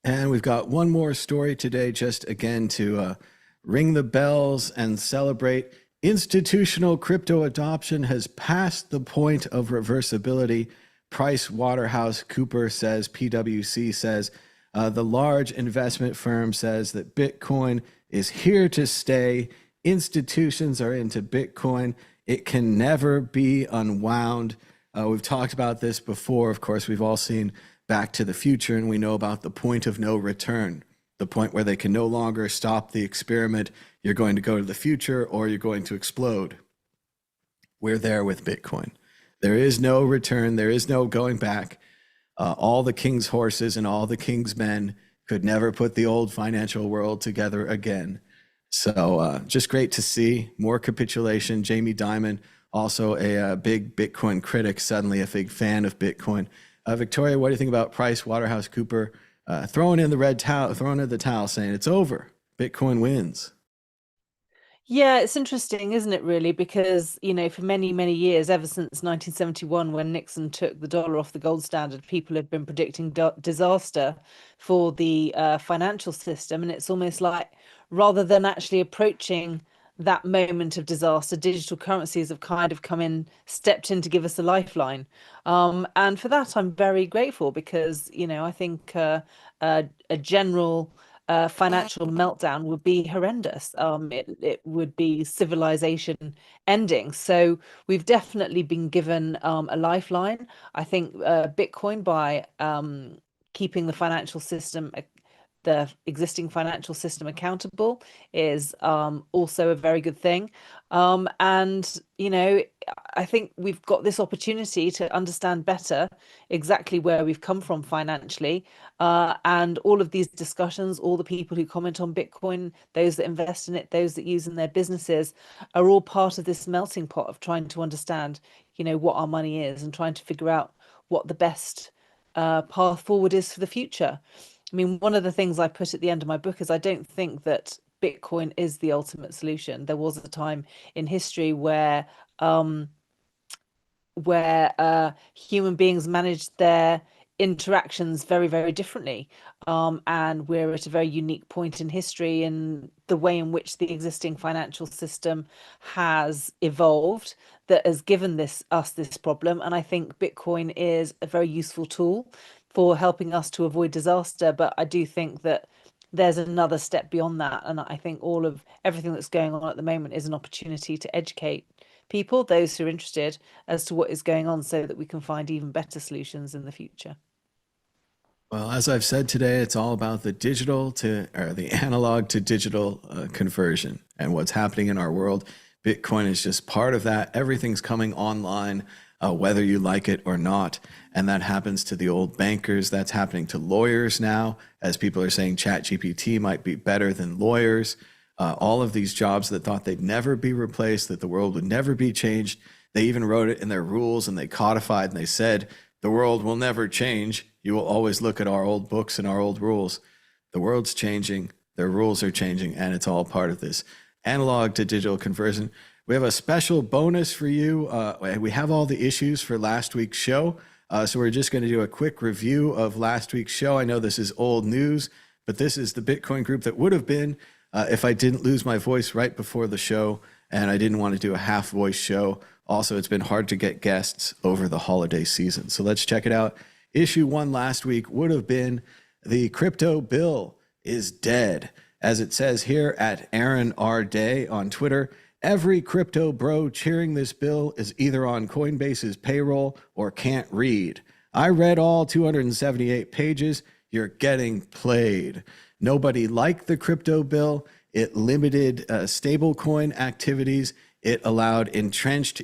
And we've got one more story today, just again to ring the bells and celebrate. Institutional crypto adoption has passed the point of reversibility. PricewaterhouseCoopers says, PwC says, the large investment firm says that Bitcoin is here to stay. Institutions are into Bitcoin. It can never be unwound. We've talked about this before. Of course, we've all seen Back to the Future, and we know about the point of no return, the point where they can no longer stop the experiment. You're going to go to the future or you're going to explode. We're there with Bitcoin. There is no return. There is no going back. All the king's horses and all the king's men could never put the old financial world together again. So just great to see more capitulation. Jamie Dimon, also a big Bitcoin critic, suddenly a big fan of Bitcoin. Victoria, what do you think about PricewaterhouseCoopers throwing in the towel, saying it's over, Bitcoin wins? Yeah, it's interesting, isn't it, really? Because, for many, many years, ever since 1971, when Nixon took the dollar off the gold standard, people have been predicting disaster for the financial system. And it's almost like rather than actually approaching that moment of disaster, digital currencies have kind of stepped in to give us a lifeline. And for that, I'm very grateful because, I think a general financial meltdown would be horrendous. It would be civilization ending. So we've definitely been given a lifeline. I think Bitcoin, by keeping the existing financial system accountable, is also a very good thing. And, I think we've got this opportunity to understand better exactly where we've come from financially. And all of these discussions, all the people who comment on Bitcoin, those that invest in it, those that use in their businesses, are all part of this melting pot of trying to understand, what our money is and trying to figure out what the best path forward is for the future. I mean, one of the things I put at the end of my book is I don't think that Bitcoin is the ultimate solution. There was a time in history where human beings managed their interactions very, very differently. And we're at a very unique point in history in the way in which the existing financial system has evolved that has given us this problem. And I think Bitcoin is a very useful tool for helping us to avoid disaster. But I do think that there's another step beyond that. And I think everything that's going on at the moment is an opportunity to educate people, those who are interested, as to what is going on so that we can find even better solutions in the future. Well, as I've said today, it's all about the analog to digital conversion and what's happening in our world. Bitcoin is just part of that. Everything's coming online, whether you like it or not. And that happens to the old bankers. That's happening to lawyers now, as people are saying ChatGPT might be better than lawyers. All of these jobs that thought they'd never be replaced, that the world would never be changed. They even wrote it in their rules and they codified and they said, the world will never change. You will always look at our old books and our old rules. The world's changing, their rules are changing, and it's all part of this analog to digital conversion. We have a special bonus for you. We have all the issues for last week's show. So we're just going to do a quick review of last week's show. I know this is old news, but this is the Bitcoin group that would have been if I didn't lose my voice right before the show, and I didn't want to do a half voice show. Also, it's been hard to get guests over the holiday season. So let's check it out. Issue 1 last week would have been the crypto bill is dead. As it says here at Aaron R. Day on Twitter, every crypto bro cheering this bill is either on Coinbase's payroll or can't read. I read all 278 pages. You're getting played. Nobody liked the crypto bill. It limited stablecoin activities. It allowed entrenched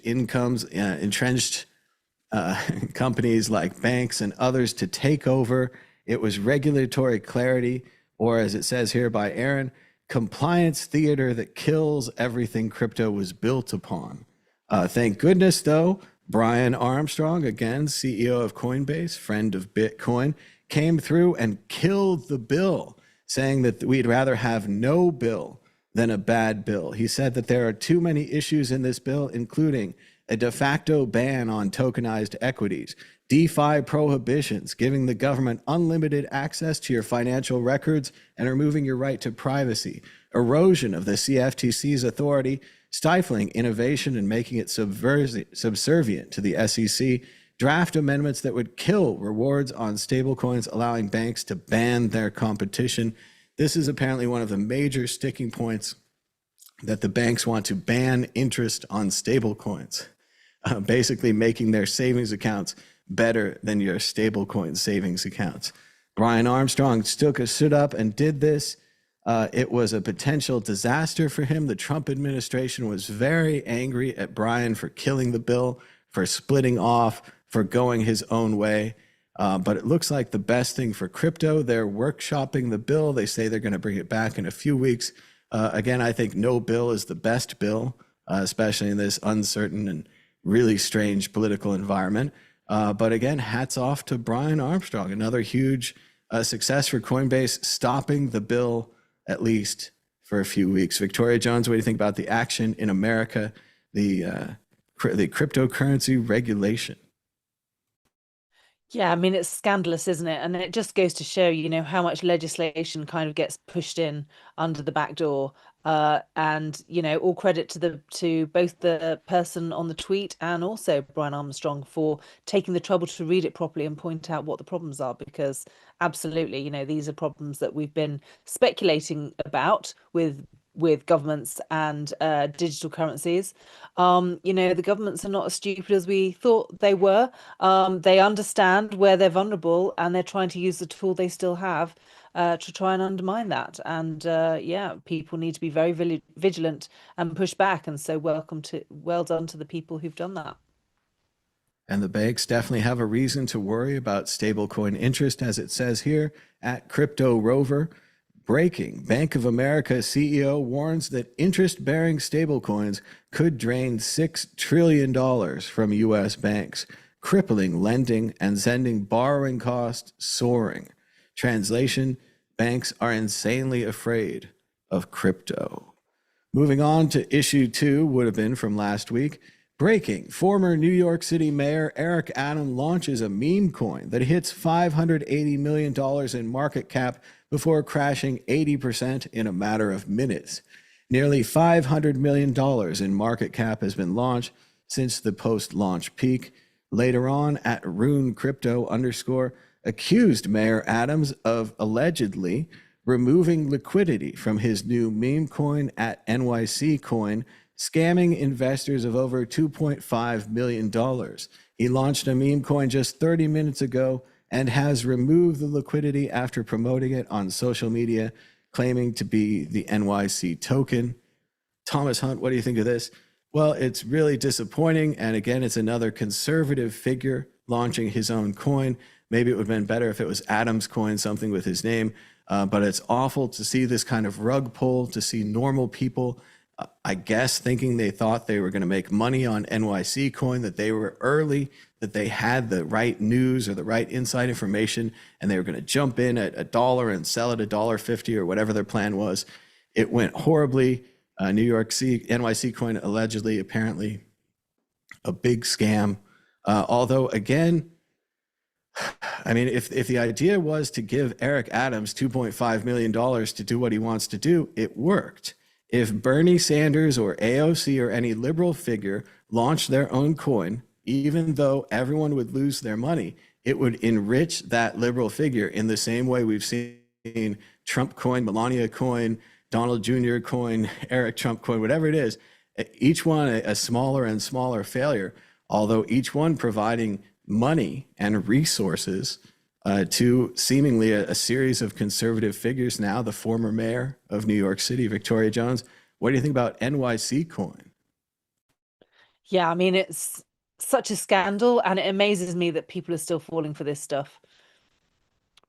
companies like banks and others to take over. It was regulatory clarity, or as it says here by Aaron, compliance theater that kills everything crypto was built upon. Thank goodness, though, Brian Armstrong, again, CEO of Coinbase, friend of Bitcoin, came through and killed the bill, saying that we'd rather have no bill than a bad bill. He said that there are too many issues in this bill, including a de facto ban on tokenized equities, DeFi prohibitions, giving the government unlimited access to your financial records and removing your right to privacy, erosion of the CFTC's authority, stifling innovation and making it subservient to the SEC, draft amendments that would kill rewards on stablecoins, allowing banks to ban their competition. This is apparently one of the major sticking points, that the banks want to ban interest on stablecoins, basically making their savings accounts better than your stablecoin savings accounts. Brian Armstrong stood up and did this. It was a potential disaster for him. The Trump administration was very angry at Brian for killing the bill, for splitting off, for going his own way. But it looks like the best thing for crypto. They're workshopping the bill. They say they're going to bring it back in a few weeks. Again, I think no bill is the best bill, especially in this uncertain and really strange political environment. But again, hats off to Brian Armstrong, another huge success for Coinbase, stopping the bill, at least for a few weeks. Victoria Jones, what do you think about the action in America, the cryptocurrency regulation? Yeah, I mean, it's scandalous, isn't it? And it just goes to show, you know, how much legislation kind of gets pushed in under the back door. And, you know, all credit to both the person on the tweet and also Brian Armstrong for taking the trouble to read it properly and point out what the problems are, because absolutely, you know, these are problems that we've been speculating about with governments and digital currencies. You know, the governments are not as stupid as we thought they were. They understand where they're vulnerable, and they're trying to use the tool they still have to try and undermine that. And yeah, people need to be very vigilant and push back. And so well done to the people who've done that. And the banks definitely have a reason to worry about stablecoin interest, as it says here at Crypto Rover. Breaking: Bank of America CEO warns that interest-bearing stablecoins could drain $6 trillion from U.S. banks, crippling lending and sending borrowing costs soaring. Translation: banks are insanely afraid of crypto. Moving on to issue 2, would have been from last week. Breaking: former New York City Mayor Eric Adams launches a meme coin that hits $580 million in market cap before crashing 80% in a matter of minutes. Nearly $500 million in market cap has been launched since the post-launch peak. Later on, at Rune Crypto _ accused Mayor Adams of allegedly removing liquidity from his new meme coin at NYSE Coin, scamming investors of over $2.5 million. He launched a meme coin just 30 minutes ago and has removed the liquidity after promoting it on social media, claiming to be the NYSE token. Thomas Hunt, what do you think of this? Well, it's really disappointing. And again, it's another conservative figure launching his own coin. Maybe it would have been better if it was Adams Coin, something with his name. But it's awful to see this kind of rug pull, to see normal people, I guess, thinking they thought they were going to make money on NYSE Coin, that they were early, that they had the right news or the right inside information, and they were going to jump in at $1 and sell at $1.50 or whatever their plan was. It went horribly. NYSE Coin allegedly, apparently, a big scam. Although, again, I mean, if the idea was to give Eric Adams $2.5 million to do what he wants to do, it worked. If Bernie Sanders or AOC or any liberal figure launched their own coin, even though everyone would lose their money, it would enrich that liberal figure in the same way we've seen Trump coin, Melania coin, Donald Jr. coin, Eric Trump coin, whatever it is, each one a smaller and smaller failure, although each one providing money and resources to seemingly a series of conservative figures. Now, the former mayor of New York City, Victoria Jones. What do you think about NYSE Coin? Yeah, I mean, it's such a scandal, and it amazes me that people are still falling for this stuff.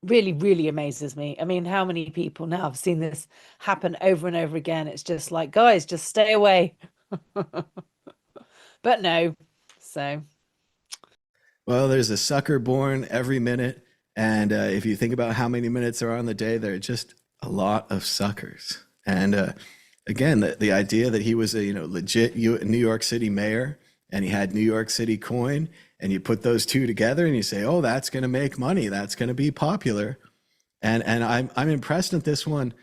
Really amazes me. I mean, how many people now have seen this happen over and over again? It's just like, guys, just stay away. But no, so. Well, there's a sucker born every minute. And if you think about how many minutes are on the day, there are just a lot of suckers. And again, the idea that he was a legit New York City mayor and he had New York City coin, and you put those two together and you say, oh, that's going to make money, that's going to be popular. And I'm impressed at this one.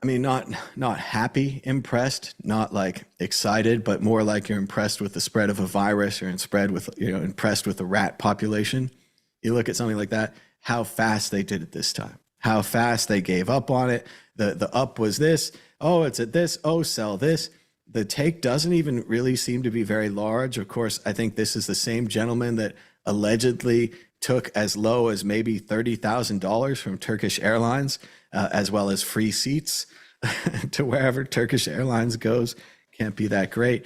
I mean, not happy impressed, not like excited, but more like you're impressed with the spread of a virus, or impressed with the rat population. You look at something like that, how fast they did it this time, how fast they gave up on it. The up was this, oh, it's at this, oh, sell this. The take doesn't even really seem to be very large. Of course, I think this is the same gentleman that allegedly took as low as maybe $30,000 from Turkish Airlines, as well as free seats to wherever Turkish Airlines goes. Can't be that great.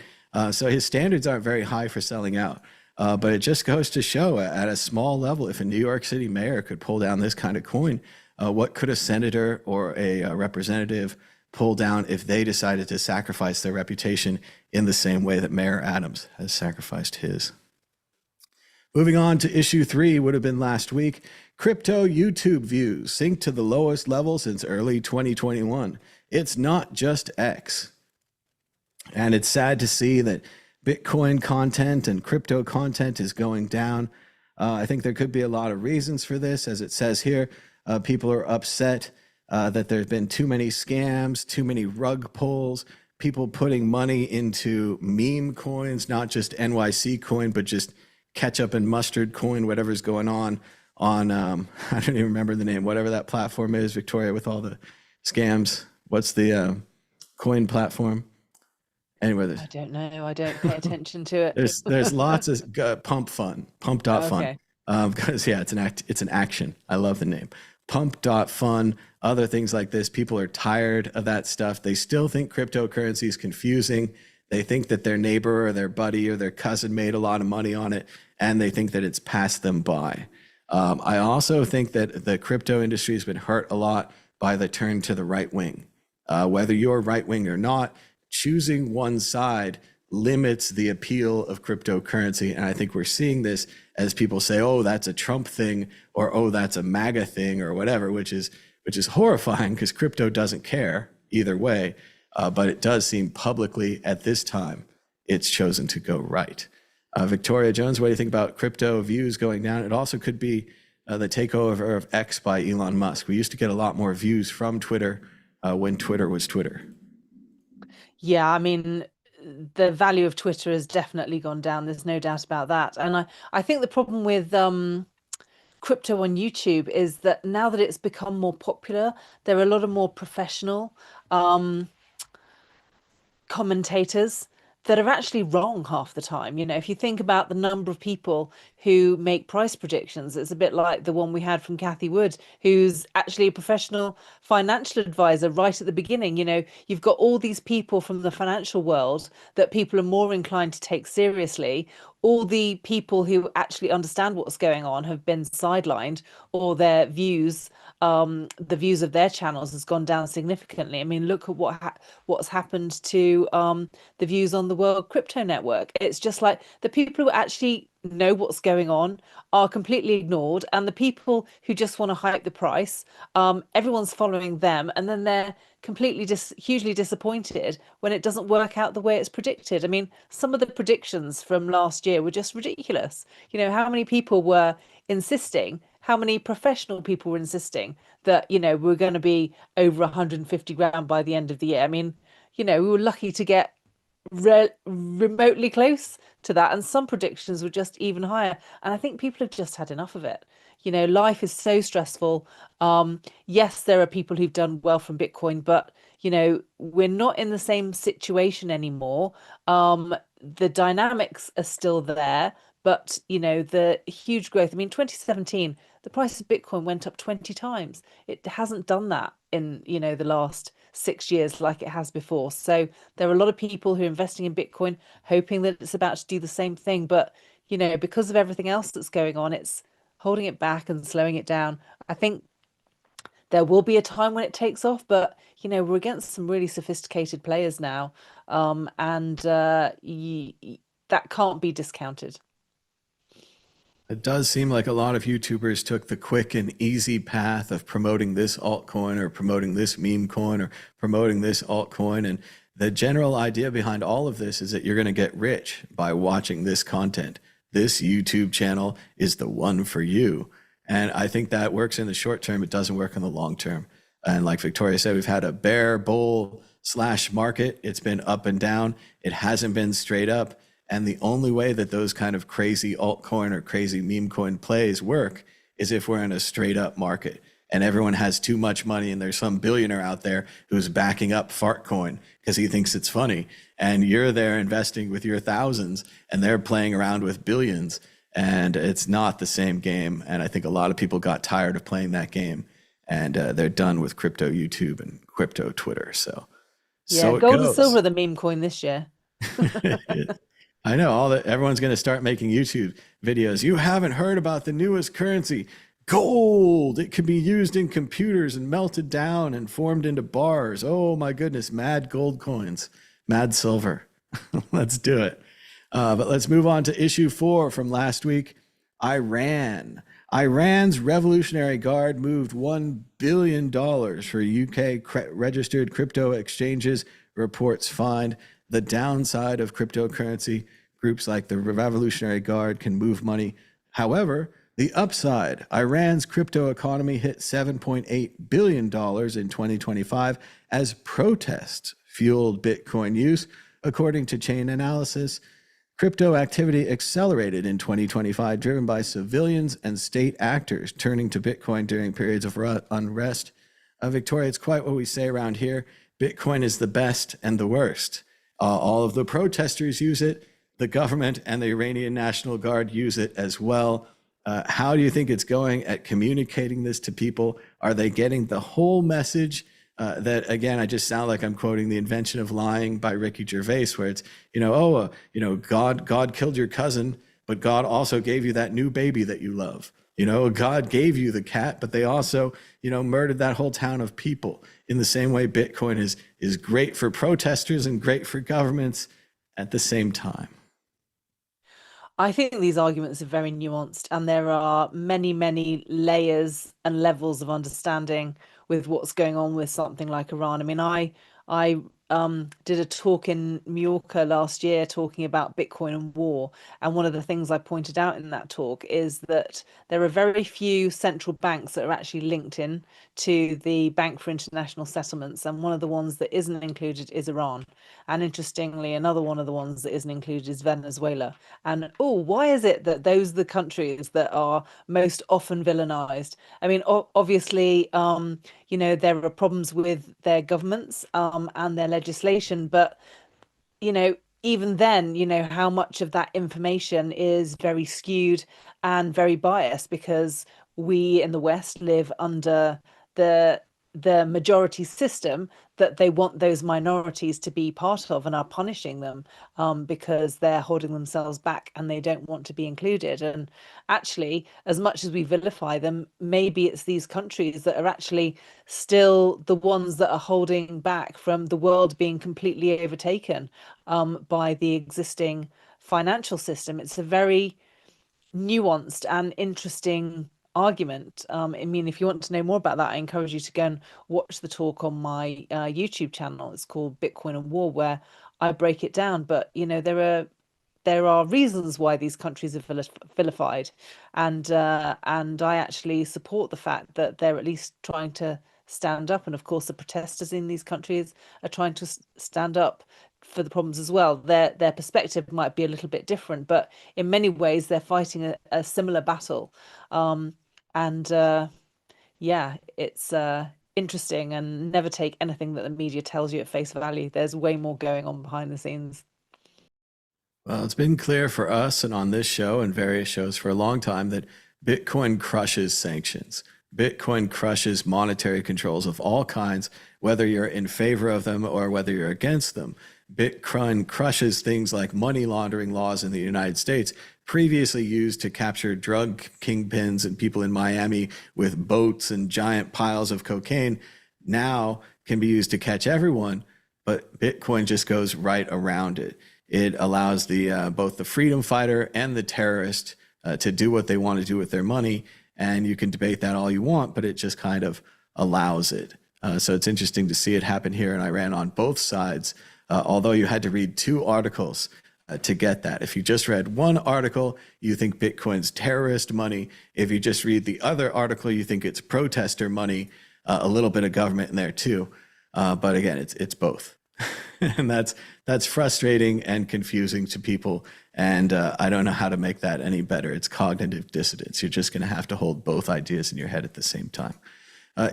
So his standards aren't very high for selling out. But it just goes to show at a small level, if a New York City mayor could pull down this kind of coin, what could a senator or a representative pull down if they decided to sacrifice their reputation in the same way that Mayor Adams has sacrificed his? Moving on to issue 3, would have been last week. Crypto YouTube views sink to the lowest level since early 2021. It's not just X. And it's sad to see that Bitcoin content and crypto content is going down. I think there could be a lot of reasons for this. As it says here, people are upset that there's been too many scams, too many rug pulls, people putting money into meme coins, not just NYC coin, but just ketchup and mustard coin, whatever's going on I don't even remember the name, whatever that platform is, Victoria, with all the scams. What's the coin platform? Anyway, I don't know. I don't pay attention to it. there's lots of pump.fun, Okay. because yeah, it's an action. I love the name. Pump.fun, other things like this. People are tired of that stuff. They still think cryptocurrency is confusing. They think that their neighbor or their buddy or their cousin made a lot of money on it, and they think that it's passed them by. I also think that the crypto industry has been hurt a lot by the turn to the right wing. Whether you're right wing or not, choosing one side limits the appeal of cryptocurrency. And I think we're seeing this as people say, oh, that's a Trump thing, or oh, that's a MAGA thing, or whatever, which is horrifying because crypto doesn't care either way. But it does seem publicly at this time it's chosen to go right. Victoria Jones, what do you think about crypto views going down? It also could be the takeover of X by Elon Musk. We used to get a lot more views from Twitter when Twitter was Twitter. Yeah, I mean, the value of Twitter has definitely gone down. There's no doubt about that. And I think the problem with crypto on YouTube is that now that it's become more popular, there are a lot of more professional commentators that are actually wrong half the time. You know, if you think about the number of people who make price predictions, it's a bit like the one we had from Cathie Wood, who's actually a professional financial advisor right at the beginning. You know, you've got all these people from the financial world that people are more inclined to take seriously. All the people who actually understand what's going on have been sidelined, or their views, the views of their channels has gone down significantly. I mean, look at what's happened to the views on the World Crypto Network. It's just like the people who actually know what's going on are completely ignored, and the people who just want to hype the price, everyone's following them, and then they're completely hugely disappointed when it doesn't work out the way it's predicted. I mean, some of the predictions from last year were just ridiculous. You know, how many people were insisting, how many professional people were insisting that, you know, we're going to be over 150 grand by the end of the year. I mean, you know, we were lucky to get remotely close to that, and some predictions were just even higher. And I think people have just had enough of it. You know, life is so stressful. Yes, there are people who've done well from Bitcoin, but you know, we're not in the same situation anymore. The dynamics are still there, but you know, the huge growth. I mean, 2017, the price of Bitcoin went up 20 times. It hasn't done that in, you know, the last 6 years like it has before. So there are a lot of people who are investing in Bitcoin, hoping that it's about to do the same thing. But, you know, because of everything else that's going on, it's holding it back and slowing it down. I think there will be a time when it takes off, but, you know, we're against some really sophisticated players now. And that can't be discounted. It does seem like a lot of YouTubers took the quick and easy path of promoting this altcoin or promoting this meme coin or promoting this altcoin. And the general idea behind all of this is that you're going to get rich by watching this content. This YouTube channel is the one for you. And I think that works in the short term. It doesn't work in the long term. And like Victoria said, we've had a bear, bull / market. It's been up and down. It hasn't been straight up. And the only way that those kind of crazy altcoin or crazy meme coin plays work is if we're in a straight up market and everyone has too much money and there's some billionaire out there who's backing up Fartcoin because he thinks it's funny. And you're there investing with your thousands and they're playing around with billions, and it's not the same game. And I think a lot of people got tired of playing that game, and they're done with crypto YouTube and crypto Twitter. So yeah, gold and silver, the meme coin this year. I know everyone's going to start making YouTube videos. You haven't heard about the newest currency, gold. It can be used in computers and melted down and formed into bars. Oh my goodness, mad gold coins, mad silver. Let's do it. But let's move on to issue 4 from last week. Iran's Revolutionary Guard moved $1 billion for UK registered crypto exchanges, reports find. The downside of cryptocurrency, groups like the Revolutionary Guard can move money. However, the upside, Iran's crypto economy hit $7.8 billion in 2025 as protests fueled Bitcoin use, according to Chainalysis. Crypto activity accelerated in 2025, driven by civilians and state actors turning to Bitcoin during periods of unrest. Victoria, it's quite what we say around here. Bitcoin is the best and the worst. All of the protesters use it. The government and the Iranian National Guard use it as well. How do you think it's going at communicating this to people? Are they getting the whole message? That again, I just sound like I'm quoting The Invention of Lying by Ricky Gervais, where it's, God killed your cousin, but God also gave you that new baby that you love. God gave you the cat, but they also, murdered that whole town of people. In the same way, Bitcoin is great for protesters and great for governments at the same time. I think these arguments are very nuanced, and there are many, many layers and levels of understanding with what's going on with something like Iran. I mean, I did a talk in Mallorca last year talking about Bitcoin and war. And one of the things I pointed out in that talk is that there are very few central banks that are actually linked in to the Bank for International Settlements. And one of the ones that isn't included is Iran. And interestingly, another one of the ones that isn't included is Venezuela. And why is it that those are the countries that are most often villainized? I mean, obviously, there are problems with their governments and their legislation, but even then, how much of that information is very skewed and very biased, because we in the West live under the majority system that they want those minorities to be part of, and are punishing them because they're holding themselves back and they don't want to be included. And actually, as much as we vilify them, maybe it's these countries that are actually still the ones that are holding back from the world being completely overtaken by the existing financial system. It's a very nuanced and interesting argument. I mean, if you want to know more about that, I encourage you to go and watch the talk on my YouTube channel. It's called Bitcoin and War, where I break it down. But there are reasons why these countries are vilified, and I actually support the fact that they're at least trying to stand up. And of course, the protesters in these countries are trying to stand up for the problems as well. Their perspective might be a little bit different, but in many ways they're fighting a similar battle. It's interesting, and never take anything that the media tells you at face value. There's way more going on behind the scenes. Well, it's been clear for us and on this show and various shows for a long time that Bitcoin crushes sanctions. Bitcoin crushes monetary controls of all kinds, whether you're in favor of them or whether you're against them. Bitcoin crushes things like money laundering laws in the United States, previously used to capture drug kingpins and people in Miami with boats and giant piles of cocaine, now can be used to catch everyone, but Bitcoin just goes right around it. It allows both the freedom fighter and the terrorist to do what they want to do with their money, and you can debate that all you want, but it just kind of allows it. So it's interesting to see it happen here in Iran on both sides, although you had to read 2 articles to get that. If you just read one article, you think Bitcoin's terrorist money. If you just read the other article, you think it's protester money, a little bit of government in there too. But again, it's both. And that's frustrating and confusing to people. And I don't know how to make that any better. It's cognitive dissonance. You're just going to have to hold both ideas in your head at the same time.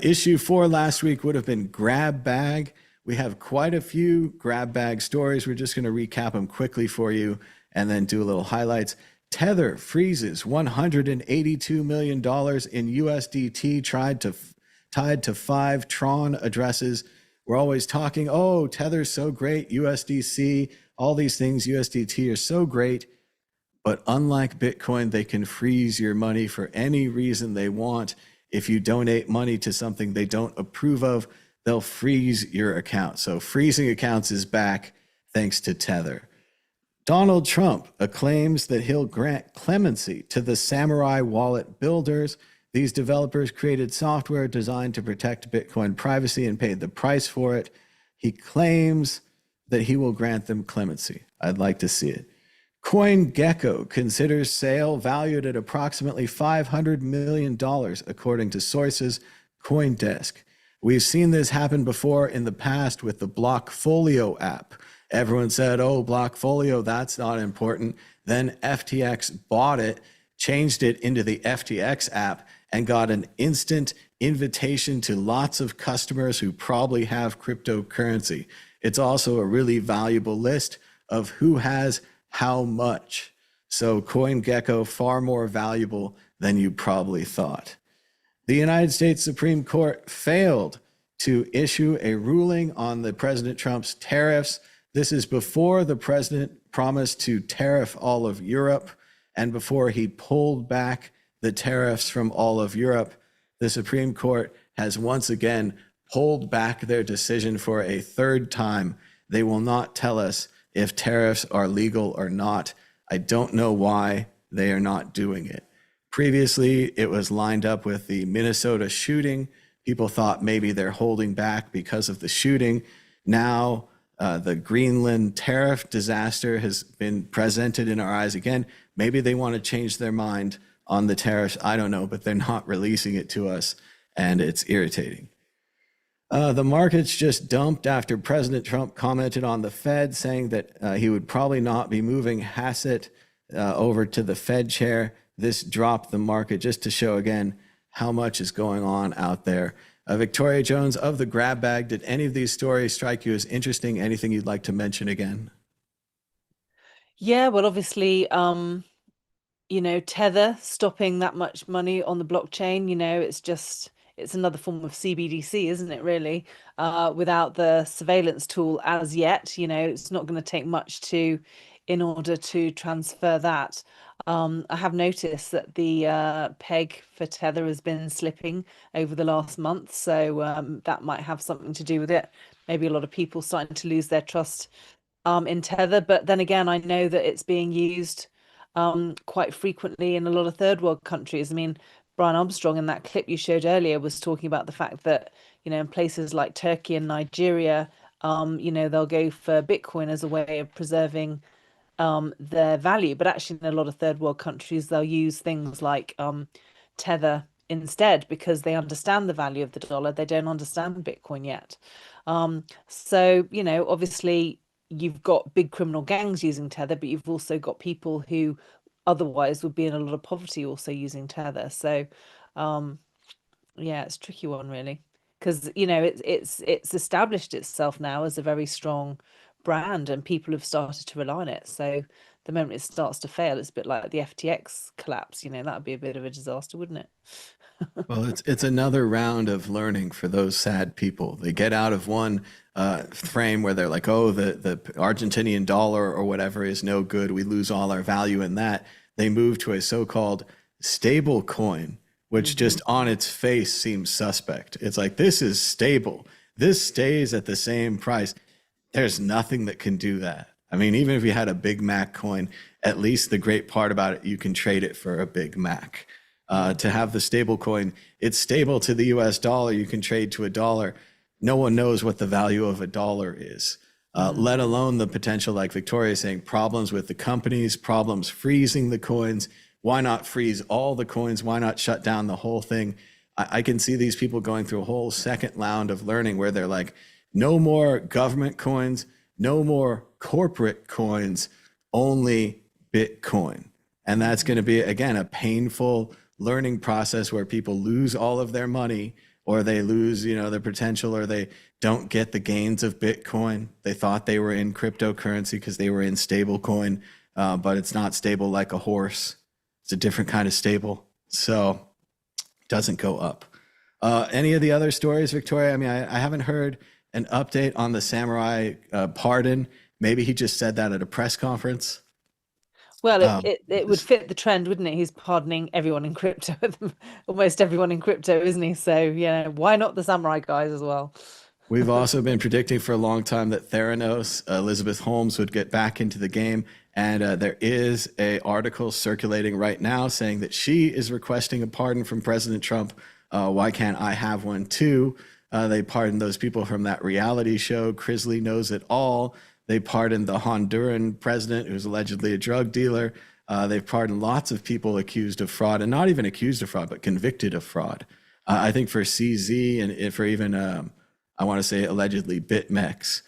Issue 4 last week would have been grab bag. We have quite a few grab bag stories. We're just going to recap them quickly for you and then do a little highlights. Tether freezes $182 million in USDT tied to 5 Tron addresses. We're always talking, oh, Tether's so great, USDC, all these things, USDT are so great. But unlike Bitcoin, they can freeze your money for any reason they want. If you donate money to something they don't approve of, they'll freeze your account. So freezing accounts is back thanks to Tether. Donald Trump claims that he'll grant clemency to the Samurai wallet builders. These developers created software designed to protect Bitcoin privacy and paid the price for it. He claims that he will grant them clemency. I'd like to see it. CoinGecko considers sale valued at approximately $500 million, according to sources. Coindesk. We've seen this happen before in the past with the Blockfolio app. Everyone said, oh, Blockfolio, that's not important. Then FTX bought it, changed it into the FTX app, and got an instant invitation to lots of customers who probably have cryptocurrency. It's also a really valuable list of who has how much. So CoinGecko, far more valuable than you probably thought. The United States Supreme Court failed to issue a ruling on the President Trump's tariffs. This is before the president promised to tariff all of Europe and before he pulled back the tariffs from all of Europe. The Supreme Court has once again pulled back their decision for a third time. They will not tell us if tariffs are legal or not. I don't know why they are not doing it. Previously, it was lined up with the Minnesota shooting. People thought maybe they're holding back because of the shooting. Now, the Greenland tariff disaster has been presented in our eyes again. Maybe they want to change their mind on the tariffs. I don't know, but they're not releasing it to us, and it's irritating. The markets just dumped after President Trump commented on the Fed, saying that he would probably not be moving Hassett over to the Fed chair. This dropped the market just to show again how much is going on out there. Victoria Jones of the Grab Bag, did any of these stories strike you as interesting? Anything you'd like to mention again? Yeah, well, obviously, Tether stopping that much money on the blockchain, it's another form of CBDC, isn't it, really? Without the surveillance tool as yet, it's not going to take much in order to transfer that. I have noticed that the peg for Tether has been slipping over the last month, so that might have something to do with it. Maybe a lot of people starting to lose their trust in Tether, but then again, I know that it's being used quite frequently in a lot of third world countries. I mean, Brian Armstrong in that clip you showed earlier was talking about the fact that, in places like Turkey and Nigeria, they'll go for Bitcoin as a way of preserving their value, but actually in a lot of third world countries they'll use things like Tether instead because they understand the value of the dollar. They don't understand Bitcoin yet. So obviously you've got big criminal gangs using Tether, but you've also got people who otherwise would be in a lot of poverty also using Tether. So yeah, it's a tricky one really, because it's established itself now as a very strong brand and people have started to rely on it. So the moment it starts to fail, it's a bit like the FTX collapse. That would be a bit of a disaster, wouldn't it? Well, it's another round of learning for those sad people. They get out of one frame where they're like, oh, the Argentinian dollar or whatever is no good. We lose all our value in that. They move to a so-called stable coin, which just on its face seems suspect. It's like, this is stable. This stays at the same price. There's nothing that can do that. I mean, even if you had a Big Mac coin, at least the great part about it, you can trade it for a Big Mac. To have the stable coin, it's stable to the US dollar. You can trade to a dollar. No one knows what the value of a dollar is, let alone the potential, like Victoria is saying, problems with the companies, problems freezing the coins. Why not freeze all the coins? Why not shut down the whole thing? I can see these people going through a whole second round of learning where they're like, no more government coins, no more corporate coins, only Bitcoin. And that's going to be, again, a painful learning process where people lose all of their money, or they lose, their potential, or they don't get the gains of Bitcoin. They thought they were in cryptocurrency because they were in stable coin, but it's not stable like a horse. It's a different kind of stable. So it doesn't go up. Any of the other stories, Victoria? I mean, I haven't heard an update on the Samurai pardon. Maybe he just said that at a press conference. Well, it would fit the trend, wouldn't it? He's pardoning everyone in crypto, almost everyone in crypto, isn't he? So, why not the samurai guys as well? We've also been predicting for a long time that Theranos, Elizabeth Holmes, would get back into the game. And there is an article circulating right now saying that she is requesting a pardon from President Trump. Why can't I have one too? They pardoned those people from that reality show, Crisley Knows It All. They pardoned the Honduran president, who's allegedly a drug dealer. They've pardoned lots of people accused of fraud, and not even accused of fraud, but convicted of fraud. I think for CZ and for even, I want to say allegedly BitMEX,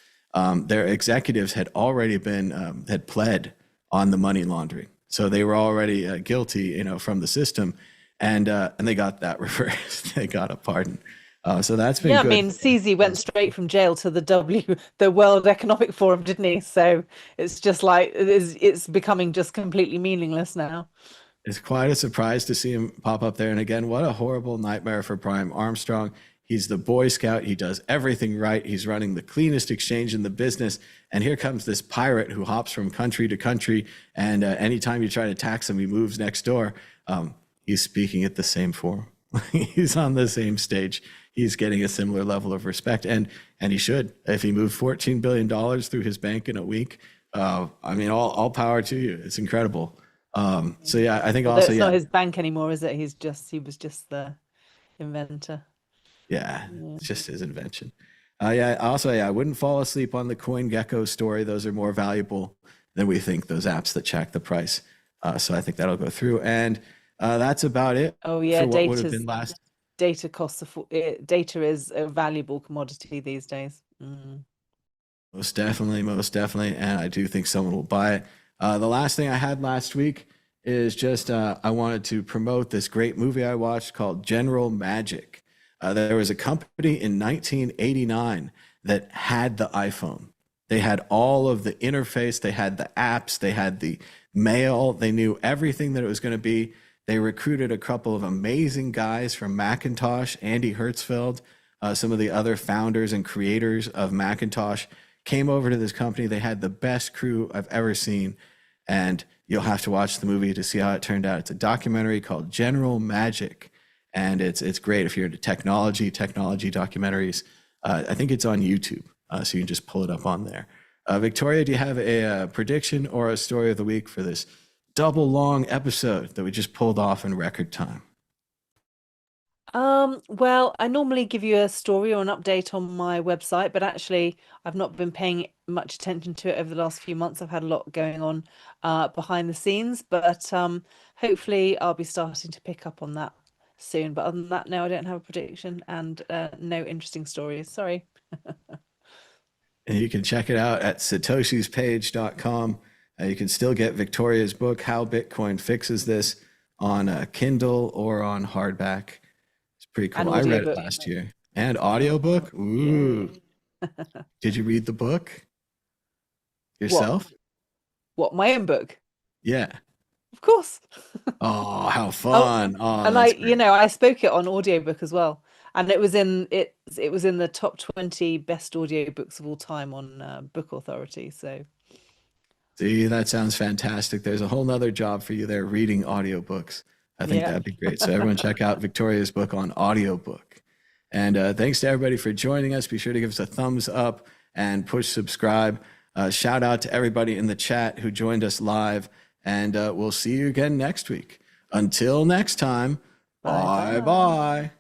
their executives had already been, had pled on the money laundering. So they were already guilty, from the system, and they got that reversed. They got a pardon. So that's been good. I mean, CZ went straight from jail to the World Economic Forum, didn't he? So it's just like, it's becoming just completely meaningless now. It's quite a surprise to see him pop up there. And again, what a horrible nightmare for Brian Armstrong. He's the Boy Scout. He does everything right. He's running the cleanest exchange in the business. And here comes this pirate who hops from country to country. And anytime you try to tax him, he moves next door. He's speaking at the same forum. He's on the same stage. He's getting a similar level of respect. And he should. If he moved $14 billion through his bank in a week, I mean, all power to you. It's incredible. So yeah, I think also, it's not his bank anymore, is it? He was just the inventor. Yeah, it's just his invention. I wouldn't fall asleep on the CoinGecko story. Those are more valuable than we think, those apps that check the price. So I think that'll go through. And that's about it. Oh yeah, for what would have been last. Data costs. Data is a valuable commodity these days. Most definitely. And I do think someone will buy it. The last thing I had last week is just I wanted to promote this great movie I watched called General Magic. There was a company in 1989 that had the iPhone. They had all of the interface. They had the apps. They had the mail. They knew everything that it was going to be. They recruited a couple of amazing guys from Macintosh, Andy Hertzfeld, some of the other founders and creators of Macintosh came over to this company. They had the best crew I've ever seen. And you'll have to watch the movie to see how it turned out. It's a documentary called General Magic. And it's great if you're into technology documentaries. I think it's on YouTube, so you can just pull it up on there. Victoria, do you have a prediction or a story of the week for this double long episode that we just pulled off in record time? Well, I normally give you a story or an update on my website, but actually I've not been paying much attention to it over the last few months. I've had a lot going on behind the scenes, but hopefully I'll be starting to pick up on that soon. But other than that, no, I don't have a prediction and no interesting stories. Sorry. And you can check it out at satoshispage.com. You can still get Victoria's book, How Bitcoin Fixes This, on Kindle or on hardback. It's pretty cool. I read it last year. And audiobook? Ooh. Did you read the book yourself? What, my own book? Yeah. Of course. Oh, how fun. And I spoke it on audiobook as well. And it was in the top 20 best audiobooks of all time on Book Authority. So see, that sounds fantastic. There's a whole nother job for you there, reading audiobooks. I think that'd be great. So everyone check out Victoria's book on audiobook. And thanks to everybody for joining us. Be sure to give us a thumbs up and push subscribe. Shout out to everybody in the chat who joined us live. And we'll see you again next week. Until next time, bye-bye.